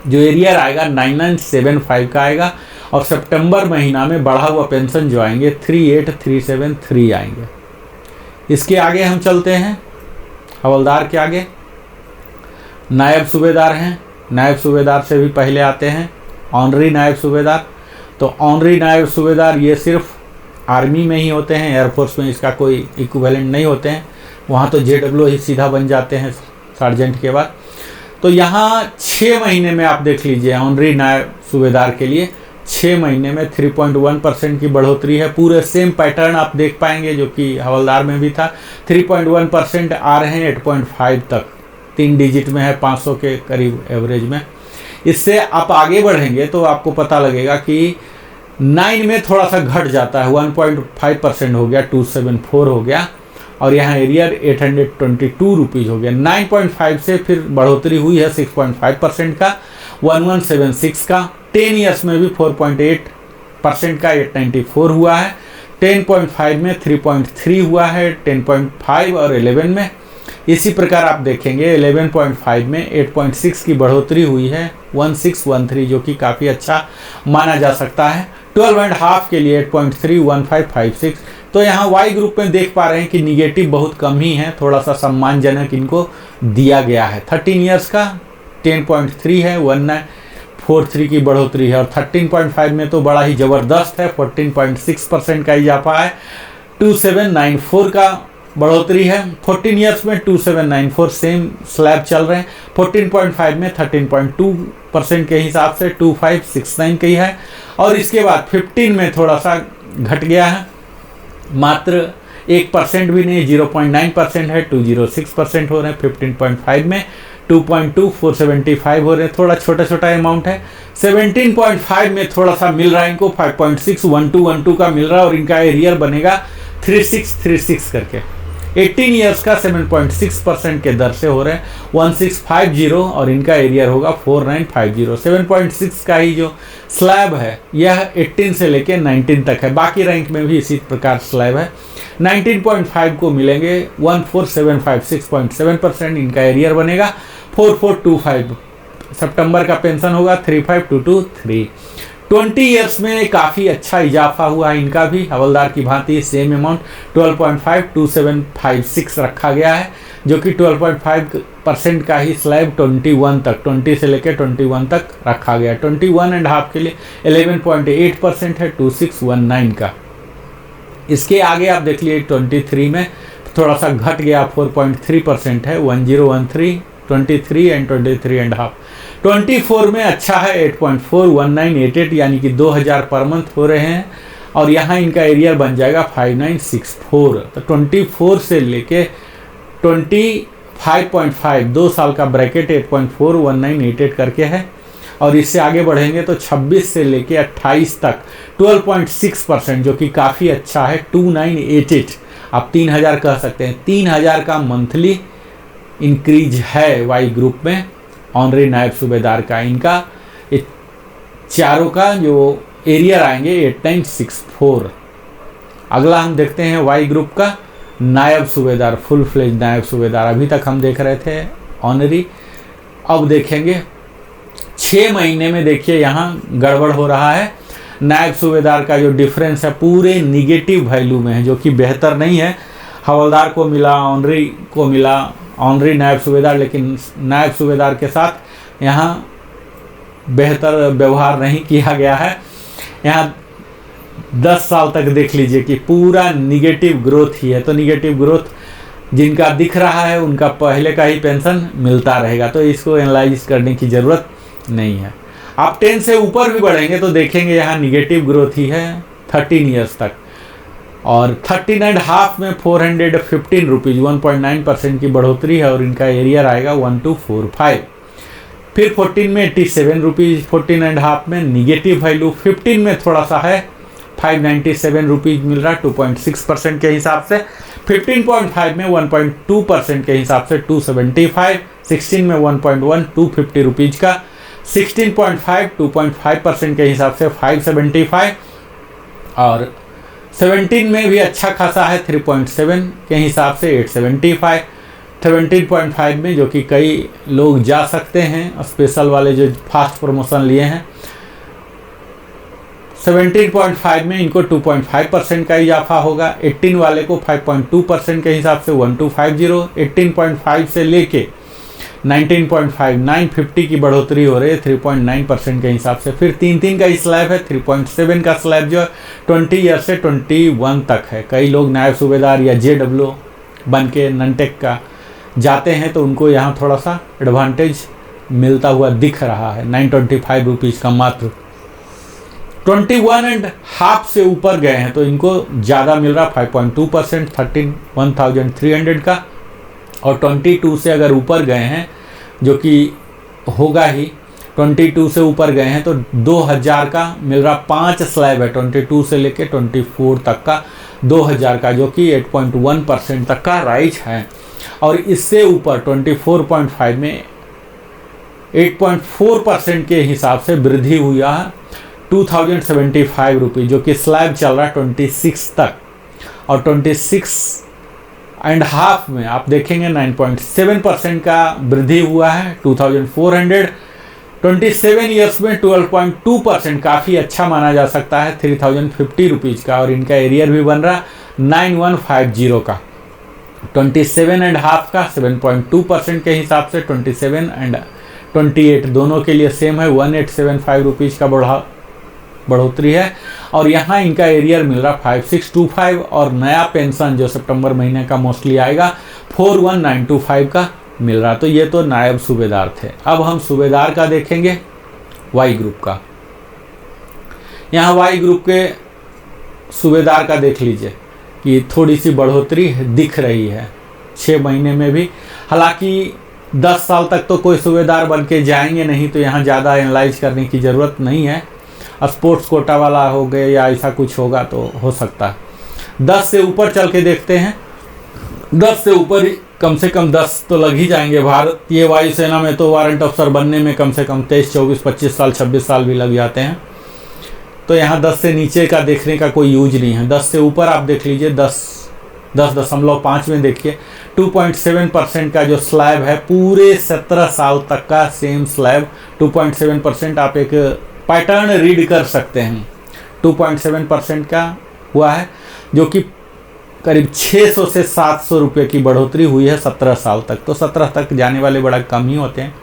जो एरियर आएगा 9975 का आएगा, और सितंबर महीना में बढ़ा हुआ पेंशन जो आएंगे 38373 आएंगे। इसके आगे हम चलते हैं, हवलदार के आगे नायब सूबेदार हैं। नायब सूबेदार से भी पहले आते हैं ऑनरी नायब सूबेदार। तो ऑनरी नायब सूबेदार ये सिर्फ आर्मी में ही होते हैं, एयरफोर्स में इसका कोई इक्विवेलेंट नहीं होते हैं, वहाँ तो JW ही सीधा बन जाते हैं सार्जेंट के बाद। तो यहाँ 6 महीने में आप देख लीजिए ऑनरी नायब सूबेदार के लिए 6 महीने में 3.1% की बढ़ोतरी है। पूरे सेम पैटर्न आप देख पाएंगे जो कि हवलदार में भी था। 3.1% आ रहे हैं 8.5 तक, 3 डिजिट में है, 500 के करीब एवरेज में। इससे आप आगे बढ़ेंगे तो आपको पता लगेगा कि 9 में थोड़ा सा घट जाता है, 1.5% हो गया, 274 हो गया, और यहाँ एरियर 822 रुपीज़ हो गया। 9.5 से फिर बढ़ोतरी हुई है 6.5% का, 1176 का। 10 ईयर्स में भी 4.8% का 894 हुआ है। 10.5 में 3.3 हुआ है, 10.5 और 11 में। इसी प्रकार आप देखेंगे 11.5 में 8.6 की बढ़ोतरी हुई है, 1613, जो कि काफ़ी अच्छा माना जा सकता है। 12.5 के लिए 8.3, 1556। तो यहाँ वाई ग्रुप में देख पा रहे हैं कि निगेटिव बहुत कम ही है, थोड़ा सा सम्मानजनक इनको दिया गया है। 13 ईयर्स का 10.3 है, 1943 की बढ़ोतरी है, और 13.5 में तो बड़ा ही ज़बरदस्त है, 14.6% का इजाफा है। 2794 का बढ़ोतरी है। 14 ईयर्स में 2794 सेम स्लैब चल रहे हैं। 14.5 में 13.2% के हिसाब से 2569 की है, और इसके बाद 15 में थोड़ा सा घट गया है, मात्र 1% भी नहीं, 0.9% है, 206% हो रहे हैं। 15.5 में 2.2475 हो रहे हैं, थोड़ा छोटा छोटा अमाउंट है। 17.5 में थोड़ा सा मिल रहा है इनको, 5.61212 का मिल रहा है, और इनका एरियर बनेगा 3636 करके। 18 ईयर्स का 7.6% के दर से हो रहे हैं, 1650, और इनका एरियर होगा 4950। 7.6 का ही जो स्लैब है यह 18 से लेके 19 तक है, बाकी रैंक में भी इसी प्रकार स्लैब है। 19.5 को मिलेंगे 14756.7%, इनका एरियर बनेगा 4425। सितंबर का पेंशन होगा 35223। 20 ईयर्स में काफ़ी अच्छा इजाफा हुआ है इनका भी, हवलदार की भांति सेम अमाउंट 12.52756 रखा गया है, जो कि 12.5% का ही स्लैब 21 तक, 20 से लेकर 21 तक रखा गया। 21.5 के लिए 11.8% है, 2619 का। इसके आगे आप देख लिए 23 में थोड़ा सा घट गया, 4.3% है, 1013, 23 एंड 23.5। 24 में अच्छा है, 8.41988, यानी कि 2000 पर मंथ हो रहे हैं, और यहाँ इनका एरियर बन जाएगा 5964। तो 24 से लेके 25.5, 2 साल का ब्रैकेट 8.41988 करके है, और इससे आगे बढ़ेंगे तो 26 से लेके 28 तक 12.6%, जो कि काफ़ी अच्छा है, 2988। आप 3000 कह सकते हैं, 3000 का मंथली इंक्रीज है वाई ग्रुप में ऑनरी नायब सूबेदार का। इनका चारों का जो एरियर आएंगे 8964। अगला हम देखते हैं वाई ग्रुप का नायब सूबेदार, फुल फ्लेज नायब सूबेदार। अभी तक हम देख रहे थे ऑनरी, अब देखेंगे 6 महीने में। देखिए यहाँ गड़बड़ हो रहा है, नायब सूबेदार का जो डिफरेंस है पूरे निगेटिव वैल्यू में है, जो कि बेहतर नहीं है। हवलदार को मिला, ऑनरी को मिला, ऑनरी नायब सूबेदार, लेकिन नायब सूबेदार के साथ यहाँ बेहतर व्यवहार नहीं किया गया है। यहाँ 10 साल तक देख लीजिए कि पूरा निगेटिव ग्रोथ ही है। तो निगेटिव ग्रोथ जिनका दिख रहा है उनका पहले का ही पेंशन मिलता रहेगा, तो इसको एनालाइज करने की ज़रूरत नहीं है। आप 10 से ऊपर भी बढ़ेंगे तो देखेंगे यहाँ निगेटिव ग्रोथ ही है 13 ईयर्स तक, और 13.5 में 415 रुपीज़, 1.9% की बढ़ोतरी है, और इनका एरियर आएगा 1245। फिर 14 में 87 रुपीज़, 14.5 में निगेटिव वैल्यू, 15 में थोड़ा सा है 597 रुपीज़ मिल रहा है, 2.6% के हिसाब से। 15.5 में 1.2% के हिसाब से 275, 16 में 1.1, 250 रुपीज़ का, 16.5 2.5% के हिसाब से 575, और 17 में भी अच्छा खासा है 3.7 के हिसाब से 875। 17.5 में जो कि कई लोग जा सकते हैं, स्पेशल वाले जो फास्ट प्रमोशन लिए हैं। 17.5 में इनको 2.5% का इजाफा होगा। 18 वाले को 5.2% के हिसाब से 1250। 18.5 से लेके 19.5 950 की बढ़ोतरी हो रही है 3.9% के हिसाब से। फिर 3 का स्लैब है, 3.7 का स्लैब जो है 20 ईयर से 21 तक है। कई लोग नायब सूबेदार या JW बन के ननटेक का जाते हैं तो उनको यहाँ थोड़ा सा एडवांटेज मिलता हुआ दिख रहा है। 925 रुपीज़ का मात्र। 21.5 से ऊपर गए हैं तो इनको ज़्यादा मिल रहा 5.2%, 13,300 का। और 22 से अगर ऊपर गए हैं, जो कि होगा ही, 22 से ऊपर गए हैं तो 2000 का मिल रहा। 5 स्लैब है 22 से लेके 24 तक का 2000 का, जो कि 8.1% तक का राइज है। और इससे ऊपर 24.5 में 8.4% के हिसाब से वृद्धि हुआ है। 2075 रुपीज़, जो कि स्लैब चल रहा है 26 तक, और 26.5 में आप देखेंगे 9.7% का वृद्धि हुआ है। 2427 ईयर्स में 12.2%, काफ़ी अच्छा माना जा सकता है 3050 रुपीज़ का, और इनका एरियर भी बन रहा 9150 का। 27.5 का 7.2% के हिसाब से 27 एंड 28 दोनों के लिए सेम है, 1875 रुपीज़ का बढ़ोतरी है। और यहाँ इनका एरियर मिल रहा 5625, और नया पेंशन जो सितंबर महीने का मोस्टली आएगा 41925 का मिल रहा। तो ये तो नायब सूबेदार थे। अब हम सूबेदार का देखेंगे, वाई ग्रुप का। यहाँ वाई ग्रुप के सूबेदार का देख लीजिए कि थोड़ी सी बढ़ोतरी दिख रही है 6 महीने में भी। हालांकि 10 साल तक तो कोई सूबेदार बन के जाएंगे नहीं, तो यहाँ ज़्यादा एनालाइज करने की ज़रूरत नहीं है। स्पोर्ट्स कोटा वाला हो गए या ऐसा कुछ होगा तो हो सकता है। 10 से ऊपर चल के देखते हैं। 10 से ऊपर कम से कम 10 तो लग ही जाएंगे। भारतीय वायुसेना में तो वारंट अफसर बनने में कम से कम 23, 24, 25 साल, 26 साल भी लग जाते हैं। तो यहाँ 10 से नीचे का देखने का कोई यूज नहीं है। 10 से ऊपर आप देख लीजिए, 10.5 में देखिए 2.7% का जो स्लैब है, पूरे 17 साल तक का सेम स्लैब 2.7%। आप एक पैटर्न रीड कर सकते हैं। 2.7% का हुआ है, जो कि करीब 600 से 700 रुपये की बढ़ोतरी हुई है 17 साल तक। तो 17 तक जाने वाले बड़ा कम ही होते हैं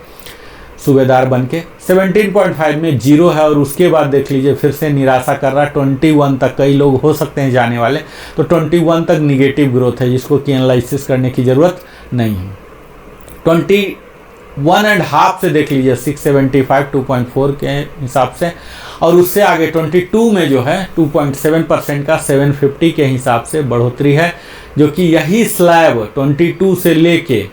सूबेदार बन के। 17.5 में 0 है, और उसके बाद देख लीजिए फिर से निराशा कर रहा है। 21 तक कई लोग हो सकते हैं जाने वाले, तो 21 तक निगेटिव ग्रोथ है, जिसको कि एनालिसिस करने की ज़रूरत नहीं है। 21.5 से देख लीजिए 675, 2.4 के हिसाब से, और उससे आगे 22 में जो है 2.7% का 750 के हिसाब से बढ़ोतरी है, जो कि यही स्लैब 22 से लेके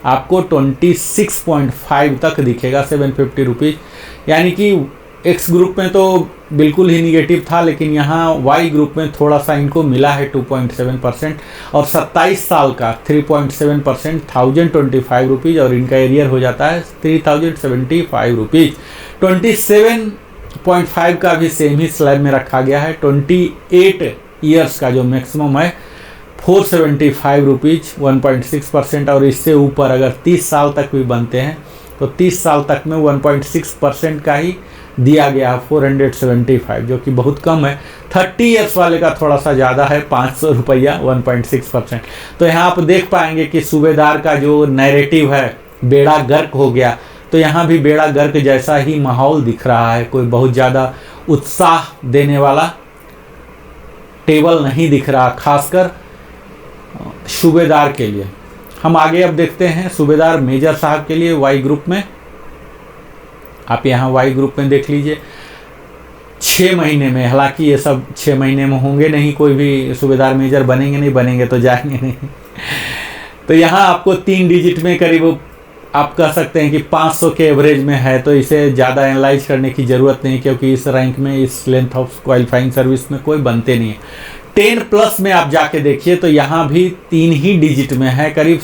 आपको 26.5 तक दिखेगा 750 रुपीज़। यानी कि एक्स ग्रुप में तो बिल्कुल ही निगेटिव था, लेकिन यहाँ वाई ग्रुप में थोड़ा सा इनको मिला है 2.7%, और 27 साल का 3.7% 1025 रुपीज़, और इनका एरियर हो जाता है 3075 रुपीज़। 27.5 का भी सेम ही स्लैब में रखा गया है। 28 ईयर्स का जो मैक्सिमम है 475 रुपीज़, 1.6%, और इससे ऊपर अगर 30 साल तक भी बनते हैं तो 30 साल तक में 1.6% का ही दिया गया 475, जो कि बहुत कम है। 30 ईयर्स वाले का थोड़ा सा ज़्यादा है, 500 रुपया, 1.6%। तो यहाँ आप देख पाएंगे कि सूबेदार का जो नैरेटिव है बेड़ा गर्क हो गया, तो यहाँ भी बेड़ा गर्क जैसा ही माहौल दिख रहा है। कोई बहुत ज़्यादा उत्साह देने वाला टेबल नहीं दिख रहा, खासकर सूबेदार के लिए। हम आगे अब देखते हैं सूबेदार मेजर साहब के लिए वाई ग्रुप में। आप यहाँ वाई ग्रुप में देख लीजिए 6 महीने में, हालांकि ये सब 6 महीने में होंगे नहीं, कोई भी सूबेदार मेजर बनेंगे तो जाएंगे नहीं। तो यहाँ आपको 3 डिजिट में करीब आप कह सकते हैं कि 500 के एवरेज में है, तो इसे ज़्यादा एनालाइज करने की ज़रूरत नहीं, क्योंकि इस रैंक में, इस लेंथ ऑफ क्वालिफाइंग सर्विस में कोई बनते नहीं है। 10+ में आप जाके देखिए तो यहाँ भी 3 ही डिजिट में है, करीब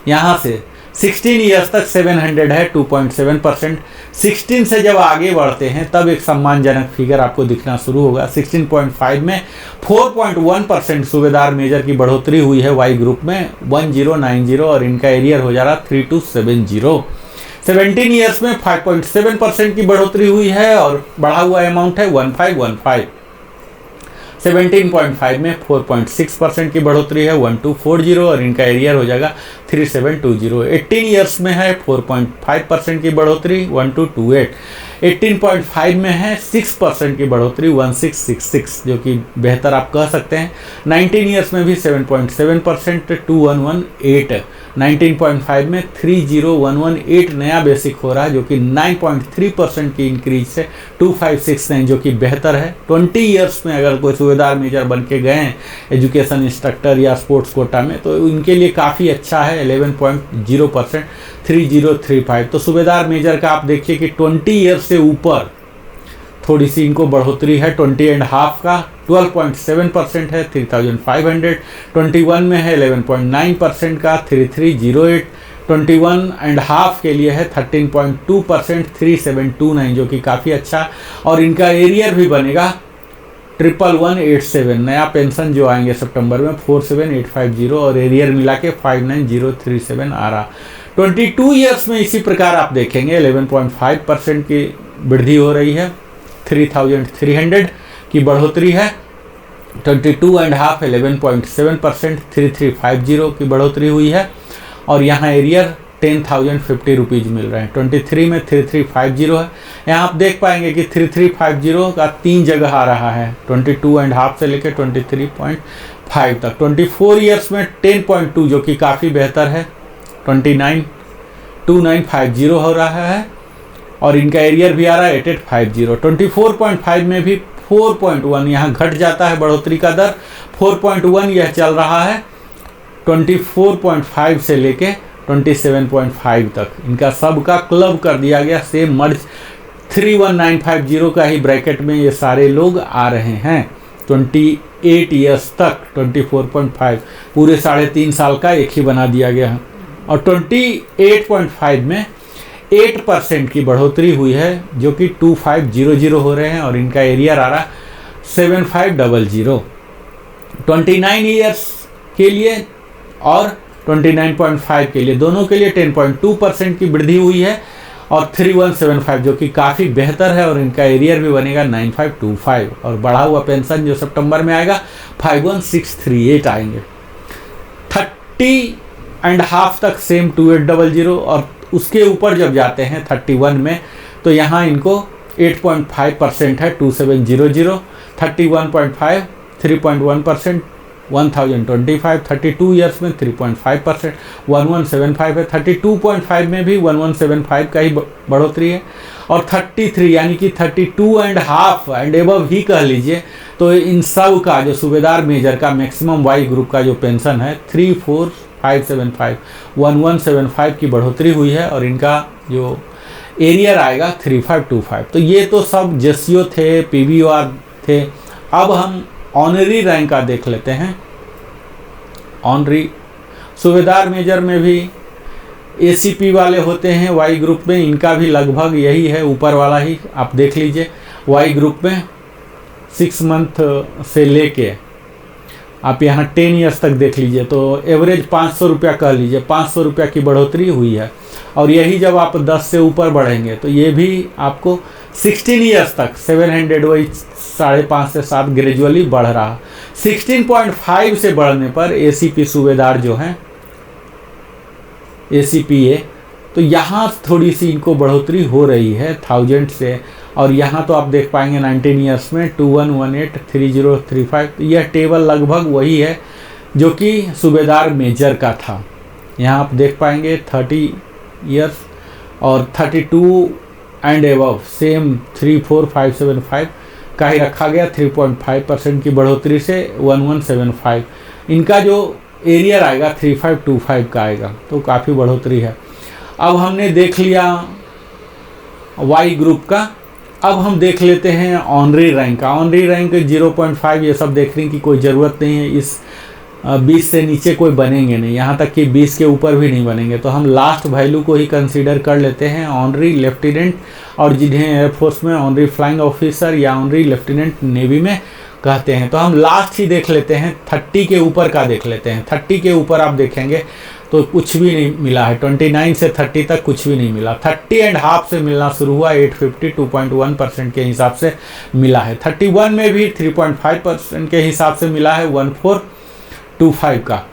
यहाँ से 16 ईयर्स तक 700 है, 2.7%। 16 से जब आगे बढ़ते हैं तब एक सम्मानजनक फिगर आपको दिखना शुरू होगा। 16.5 में 4.1% सूबेदार मेजर की बढ़ोतरी हुई है वाई ग्रुप में 1090, और इनका एरियर हो जा रहा 3270। 17 ईयर्स में 5.7% की बढ़ोतरी हुई है, और बढ़ा हुआ अमाउंट है 1515। 17.5 में 4.6% की बढ़ोतरी है 1240, और इनका एरियर हो जाएगा 3720। 18 ईयर्स में है 4.5% की बढ़ोतरी 1228। 18.5 में है 6% की बढ़ोतरी 1666, जो कि बेहतर आप कह सकते हैं। 19 ईयर्स में भी 7.7% 2118। 19.5 में 30118 नया बेसिक हो रहा है, जो कि 9.3% की इंक्रीज से 2569, जो कि बेहतर है। 20 ईयर्स में अगर कोई सूबेदार मेजर बन के गए हैं एजुकेशन इंस्ट्रक्टर या स्पोर्ट्स कोटा में, तो इनके लिए काफ़ी अच्छा है 11.0% 3035। तो सूबेदार मेजर का आप देखिए कि 20 ईयर्स से ऊपर थोड़ी सी इनको बढ़ोतरी है। 20.5 का 12.7% है 3500। 21 में है 11.9% का 3308। 21.5 के लिए है 13.2%, 3729, जो कि काफ़ी अच्छा। और इनका एरियर भी बनेगा 11187। नया पेंशन जो आएंगे सितंबर में 47850 और एरियर मिला के 59037 आ रहा। 22 ईयर्स में इसी प्रकार आप देखेंगे 11.5% की वृद्धि हो रही है, 3300 की बढ़ोतरी है। 22.5 11.7%, 3350 की बढ़ोतरी हुई है। और यहाँ एरियर 10,050 रुपीज़ मिल रहे हैं। 23 में 3350 है। यहाँ आप देख पाएंगे कि 3350 का 3 जगह आ रहा है, 22.5 से लेकर 23.5 तक। 24 ईयर्स में 10.2 जो कि काफ़ी बेहतर है, 2950 हो रहा है। और इनका एरियर भी आ रहा है 8850। 24.5 में भी 4.1, यहाँ घट जाता है बढ़ोतरी का दर, 4.1 यह चल रहा है 24.5 से लेके 27.5 तक। इनका सब का क्लब कर दिया गया, सेम मर्ज 31950 का ही ब्रैकेट में ये सारे लोग आ रहे हैं। 28 ईयर्स तक 24.5 पूरे 3.5 साल का एक ही बना दिया गया है। और 28.5 में 8% की बढ़ोतरी हुई है, जो कि 2500 हो रहे हैं। और इनका एरियर आ रहा 7500। 29 ईयर्स के लिए और 29.5 के लिए, दोनों के लिए 10.2% की वृद्धि हुई है। और 3175 जो कि काफ़ी बेहतर है। और इनका एरियर भी बनेगा 9525। और बढ़ा हुआ पेंशन जो सितंबर में आएगा 51638 आएंगे। 30.5 तक सेम 2800। और उसके ऊपर जब जाते हैं 31 में, तो यहाँ इनको 8.5% है 2700। 31.5 3.1%, 1025। 32 ईयर्स में 3.5%, 1175 है। 32.5 में भी 1175 का ही बढ़ोतरी है। और 33 यानी कि 32.5 एंड एबव ही कह लीजिए, तो इन सब का जो सूबेदार मेजर का मैक्सिमम वाई ग्रुप का जो पेंशन है 34575, 1175 की बढ़ोतरी हुई है। और इनका जो एरियर आएगा 3525। तो ये तो सब जेसीओ थे, पीवीआर थे। अब हम ऑनरी रैंक का देख लेते हैं। ऑनरी सूबेदार मेजर में भी एसीपी वाले होते हैं वाई ग्रुप में, इनका भी लगभग यही है, ऊपर वाला ही आप देख लीजिए। वाई ग्रुप में 6 मंथ से लेके आप यहाँ 10 ईयर्स तक देख लीजिए, तो एवरेज 500 रुपया कह लीजिए, 500 रुपया की बढ़ोतरी हुई है। और यही जब आप 10 से ऊपर बढ़ेंगे तो ये भी आपको 16 ईयर्स तक 700 वही 5.5 से 7 ग्रेजुअली बढ़ रहा। 16.5 से बढ़ने पर एसीपी सूबेदार जो हैं एसीपीए, तो यहाँ थोड़ी सी इनको बढ़ोतरी हो रही है 1000 से। और यहाँ तो आप देख पाएंगे 19 ईयर्स में 21183035। यह टेबल लगभग वही है जो कि सूबेदार मेजर का था। यहाँ आप देख पाएंगे 30 ईयर्स और 32 एंड एबव सेम 34575 का ही रखा गया। 3.5% की बढ़ोतरी से 1175। इनका जो एरियर आएगा 3525 का आएगा, तो काफ़ी बढ़ोतरी है। अब हमने देख लिया वाई ग्रुप का। अब हम देख लेते हैं ऑनरी रैंक का। ऑनरी रैंक 0.5 ये सब देखने की कोई ज़रूरत नहीं है। इस 20 से नीचे कोई बनेंगे नहीं, यहाँ तक कि 20 के ऊपर भी नहीं बनेंगे। तो हम लास्ट वैल्यू को ही कंसीडर कर लेते हैं, ऑनरी लेफ्टिनेंट, और जिन्हें एयरफोर्स में ऑनरी फ्लाइंग ऑफिसर या ऑनरी लेफ्टिनेंट नेवी में कहते हैं। तो हम लास्ट ही देख लेते हैं, 30 के ऊपर का देख लेते हैं। 30 के ऊपर आप देखेंगे तो कुछ भी नहीं मिला है। 29 से 30 तक कुछ भी नहीं मिला। 30.5 से मिलना शुरू हुआ, 850 2.1% के हिसाब से मिला है। 31 में भी 3.5% के हिसाब से मिला है 1425 का।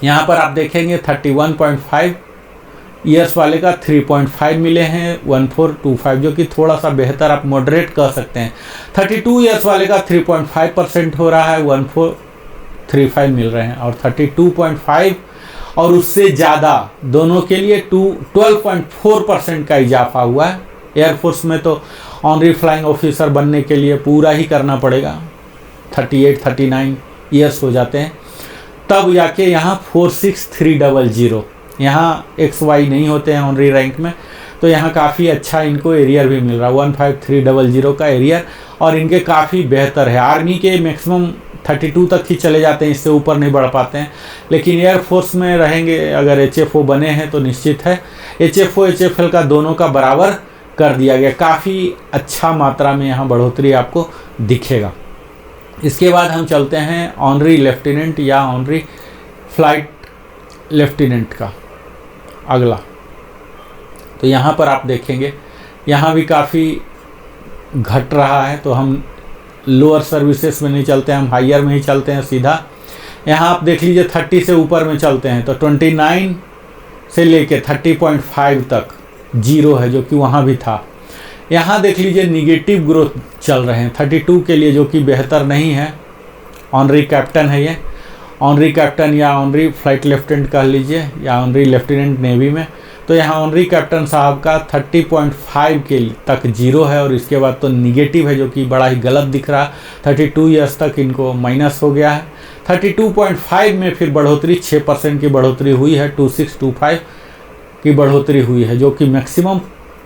यहाँ पर आप देखेंगे 31.5 ईयर्स वाले का 3.5 मिले हैं 1425, जो कि थोड़ा सा बेहतर आप मॉडरेट कह सकते हैं। 32 ईयर्स वाले का 3.5% हो रहा है 1435 मिल रहे हैं। और 32.5 और उससे ज़्यादा दोनों के लिए 12.4% का इजाफा हुआ है। एयरफोर्स में तो ऑनरी फ्लाइंग ऑफिसर बनने के लिए पूरा ही करना पड़ेगा, 38-39 ईयर्स हो जाते हैं, तब जाके यहाँ 46300। यहाँ XY नहीं होते हैं ऑनरी रैंक में, तो यहाँ काफ़ी अच्छा इनको एरियर भी मिल रहा है 15300 का एरियर। और इनके काफ़ी बेहतर है। आर्मी के मैक्सिमम 32 तक ही चले जाते हैं, इससे ऊपर नहीं बढ़ पाते हैं। लेकिन एयरफोर्स में रहेंगे अगर HFO बने हैं तो निश्चित है HFO HFL का दोनों का बराबर कर दिया गया। काफ़ी अच्छा मात्रा में यहाँ बढ़ोतरी आपको दिखेगा। इसके बाद हम चलते हैं ऑनरी लेफ्टिनेंट या ऑनरी फ्लाइट लेफ्टिनेंट का अगला। तो यहाँ पर आप देखेंगे यहाँ भी काफ़ी घट रहा है, तो हम लोअर सर्विसेज में नहीं चलते हैं, हम हायर में ही चलते हैं सीधा। यहाँ आप देख लीजिए 30 से ऊपर में चलते हैं तो 29 से लेके 30.5 तक जीरो है, जो कि वहाँ भी था। यहाँ देख लीजिए निगेटिव ग्रोथ चल रहे हैं 32 के लिए, जो कि बेहतर नहीं है। ऑनरी कैप्टन है ये, ऑनरी कैप्टन या ऑनरी फ्लाइट लेफ्टिनेंट कह लीजिए या ऑनरी लेफ्टिनेंट नेवी में। तो यहाँ ऑनरी कैप्टन साहब का 30.5 के तक जीरो है और इसके बाद तो निगेटिव है, जो कि बड़ा ही गलत दिख रहा है। 32 ईयर्स तक इनको माइनस हो गया है। 32.5 में फिर बढ़ोतरी 6% की बढ़ोतरी हुई है, 2625 की बढ़ोतरी हुई है, जो कि मैक्सिमम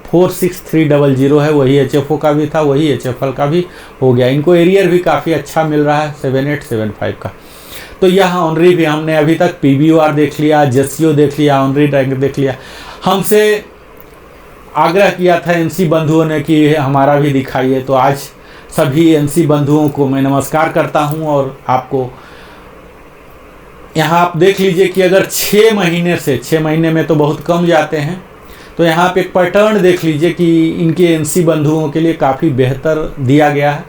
46300 है। वही HFO का भी था, वही HFL का भी हो गया। इनको एरियर भी काफ़ी अच्छा मिल रहा है 7875 का। तो यह ऑनरी भी हमने अभी तक PBOR देख लिया, जेसीओ देख लिया, ऑनरी रैंक देख लिया। हमसे आग्रह किया था NC बंधुओं ने कि हमारा भी दिखाइए, तो आज सभी NC बंधुओं को मैं नमस्कार करता हूं। और आपको यहाँ आप देख लीजिए कि अगर 6 महीने से 6 महीने में तो बहुत कम जाते हैं, तो यहाँ पे एक पैटर्न देख लीजिए कि इनके NC बंधुओं के लिए काफ़ी बेहतर दिया गया है।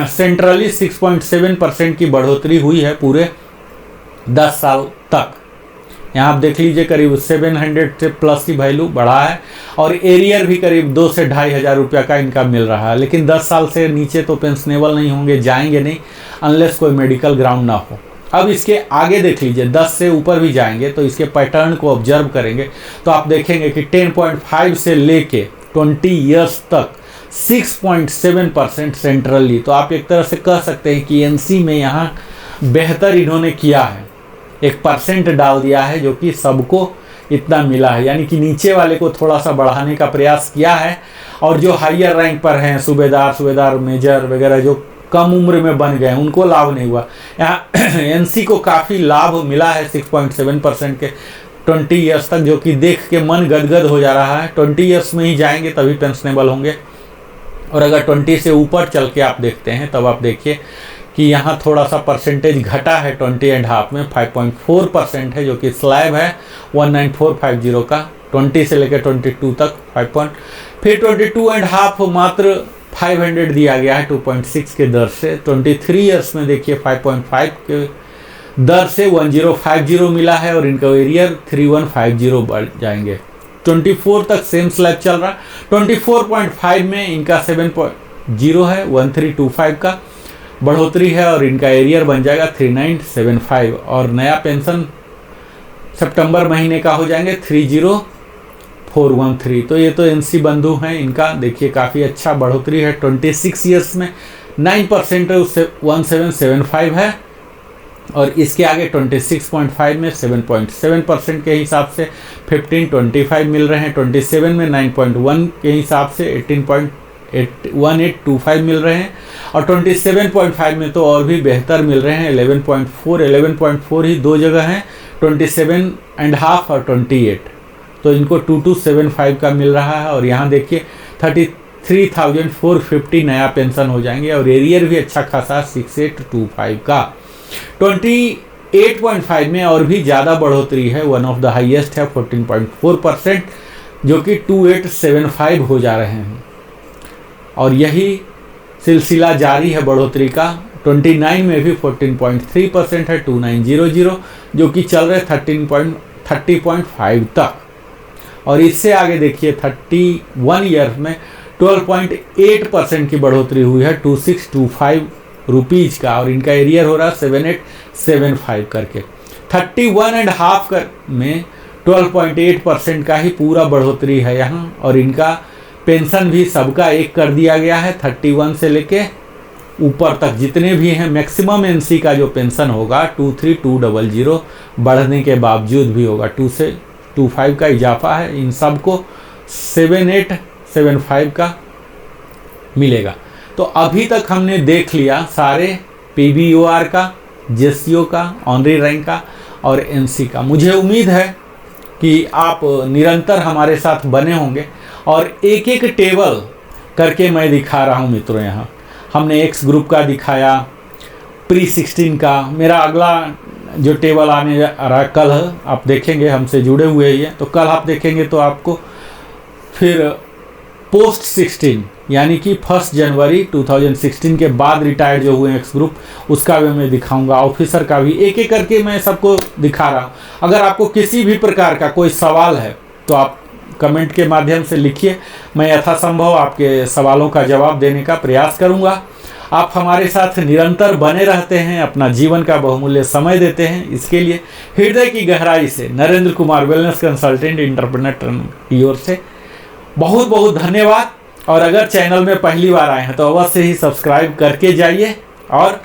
सेंट्रली 6.7% की बढ़ोतरी हुई है पूरे 10 साल तक। यहाँ आप देख लीजिए करीब 700 से प्लस की वैल्यू बढ़ा है और एरियर भी करीब 2 से 2500 रुपये का इनका मिल रहा है। लेकिन 10 साल से नीचे तो पेंशनेबल नहीं होंगे, जाएंगे नहीं अनलेस कोई मेडिकल ग्राउंड ना हो। अब इसके आगे देख लीजिए 10 से ऊपर भी जाएंगे तो इसके पैटर्न को ऑब्जर्व करेंगे तो आप देखेंगे कि 10.5 से लेके 20 ईयर्स तक 6.7% सेंट्रली। तो आप एक तरह से कह सकते हैं कि NC में यहाँ बेहतर इन्होंने किया है, 1% डाल दिया है, जो कि सबको इतना मिला है। यानी कि नीचे वाले को थोड़ा सा बढ़ाने का प्रयास किया है और जो हायर रैंक पर हैं सूबेदार मेजर वगैरह जो कम उम्र में बन गए उनको लाभ नहीं हुआ। यहाँ NC को काफ़ी लाभ मिला है 6.7% के 20 ईयर्स तक, जो कि देख के मन गदगद हो जा रहा है। 20 ईयर्स में ही जाएंगे तभी पेंशनेबल होंगे। और अगर 20 से ऊपर चल के आप देखते हैं तब आप देखिए कि यहाँ थोड़ा सा परसेंटेज घटा है 20.5 में 5.4% है, जो कि स्लैब है 19450 का। 20 से लेकर 22 तक 5. फिर 22.5 मात्र 500 दिया गया है 2.6 के दर से। 23 ईयर्स में देखिए 5.5 के दर से 1050 मिला है और इनका एरियर 3150 बढ़ जाएंगे। 24 तक सेम स्लैब चल रहा। 24.5 में इनका 7.0 है 1325 का बढ़ोतरी है और इनका एरियर बन जाएगा 3975 और नया पेंशन सितंबर महीने का हो जाएंगे 30413। तो ये तो NC बंधु हैं, इनका देखिए काफ़ी अच्छा बढ़ोतरी है। 26 ईयर्स में 9% है, उससे 1775 है और इसके आगे 26.5 में 7.7% के हिसाब से 1525 मिल रहे हैं। 27 में 9.1 के हिसाब से 1825 मिल रहे हैं और 27.5 में तो और भी बेहतर मिल रहे हैं 11.4 ही दो जगह हैं, 27.5 और 28। तो इनको 2275 का मिल रहा है और यहाँ देखिए 33,450 नया पेंशन हो जाएंगे और एरियर भी अच्छा खासा 6825 का। 28.5 में और भी ज़्यादा बढ़ोतरी है, वन ऑफ द हाईएस्ट है 14.4%, जो कि 2875 हो जा रहे हैं और यही सिलसिला जारी है बढ़ोतरी का। 29 में भी 14.3% है 2900, जो कि चल रहे 30.5 तक और इससे आगे देखिए 31 ईयर में 12.8% की बढ़ोतरी हुई है 2625 रुपीज़ का और इनका एरियर हो रहा 7875 करके। 31.5 में 12.8% का ही पूरा बढ़ोतरी है यहाँ और इनका पेंशन भी सबका एक कर दिया गया है 31 से लेके ऊपर तक जितने भी हैं। मैक्सिमम NC का जो पेंशन होगा 23200 बढ़ने के बावजूद भी होगा, 2 से 25 का इजाफा है। इन सब को 7875 का मिलेगा। तो अभी तक हमने देख लिया सारे PBOR का, JCO का, ऑनरी रैंक का और NC का। मुझे उम्मीद है कि आप निरंतर हमारे साथ बने होंगे और एक एक टेबल करके मैं दिखा रहा हूँ मित्रों। यहाँ हमने X ग्रुप का दिखाया, Pre-16 का। मेरा अगला जो टेबल आने जा रहा है कल, आप देखेंगे, हमसे जुड़े हुए ही हैं तो कल आप देखेंगे तो आपको फिर Post-16 यानी कि 1 जनवरी 2016 के बाद रिटायर्ड जो हुए X ग्रुप, उसका भी मैं दिखाऊंगा, ऑफिसर का भी, एक एक करके मैं सबको दिखा रहा हूँ। अगर आपको किसी भी प्रकार का कोई सवाल है तो आप कमेंट के माध्यम से लिखिए, मैं यथासंभव आपके सवालों का जवाब देने का प्रयास करूँगा। आप हमारे साथ निरंतर बने रहते हैं, अपना जीवन का बहुमूल्य समय देते हैं, इसके लिए हृदय की गहराई से Narendra Kumar wellness consultant entrepreneur की ओर से बहुत बहुत धन्यवाद। और अगर चैनल में पहली बार आए हैं तो अवश्य ही सब्सक्राइब करके जाइए और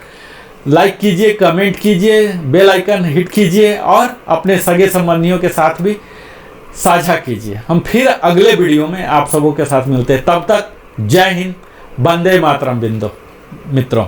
लाइक कीजिए, कमेंट कीजिए, बेल आइकन हिट कीजिए और अपने सगे संबंधियों के साथ भी साझा कीजिए। हम फिर अगले वीडियो में आप सबों के साथ मिलते हैं, तब तक जय हिंद, वंदे मातरम बिंदु मित्रों।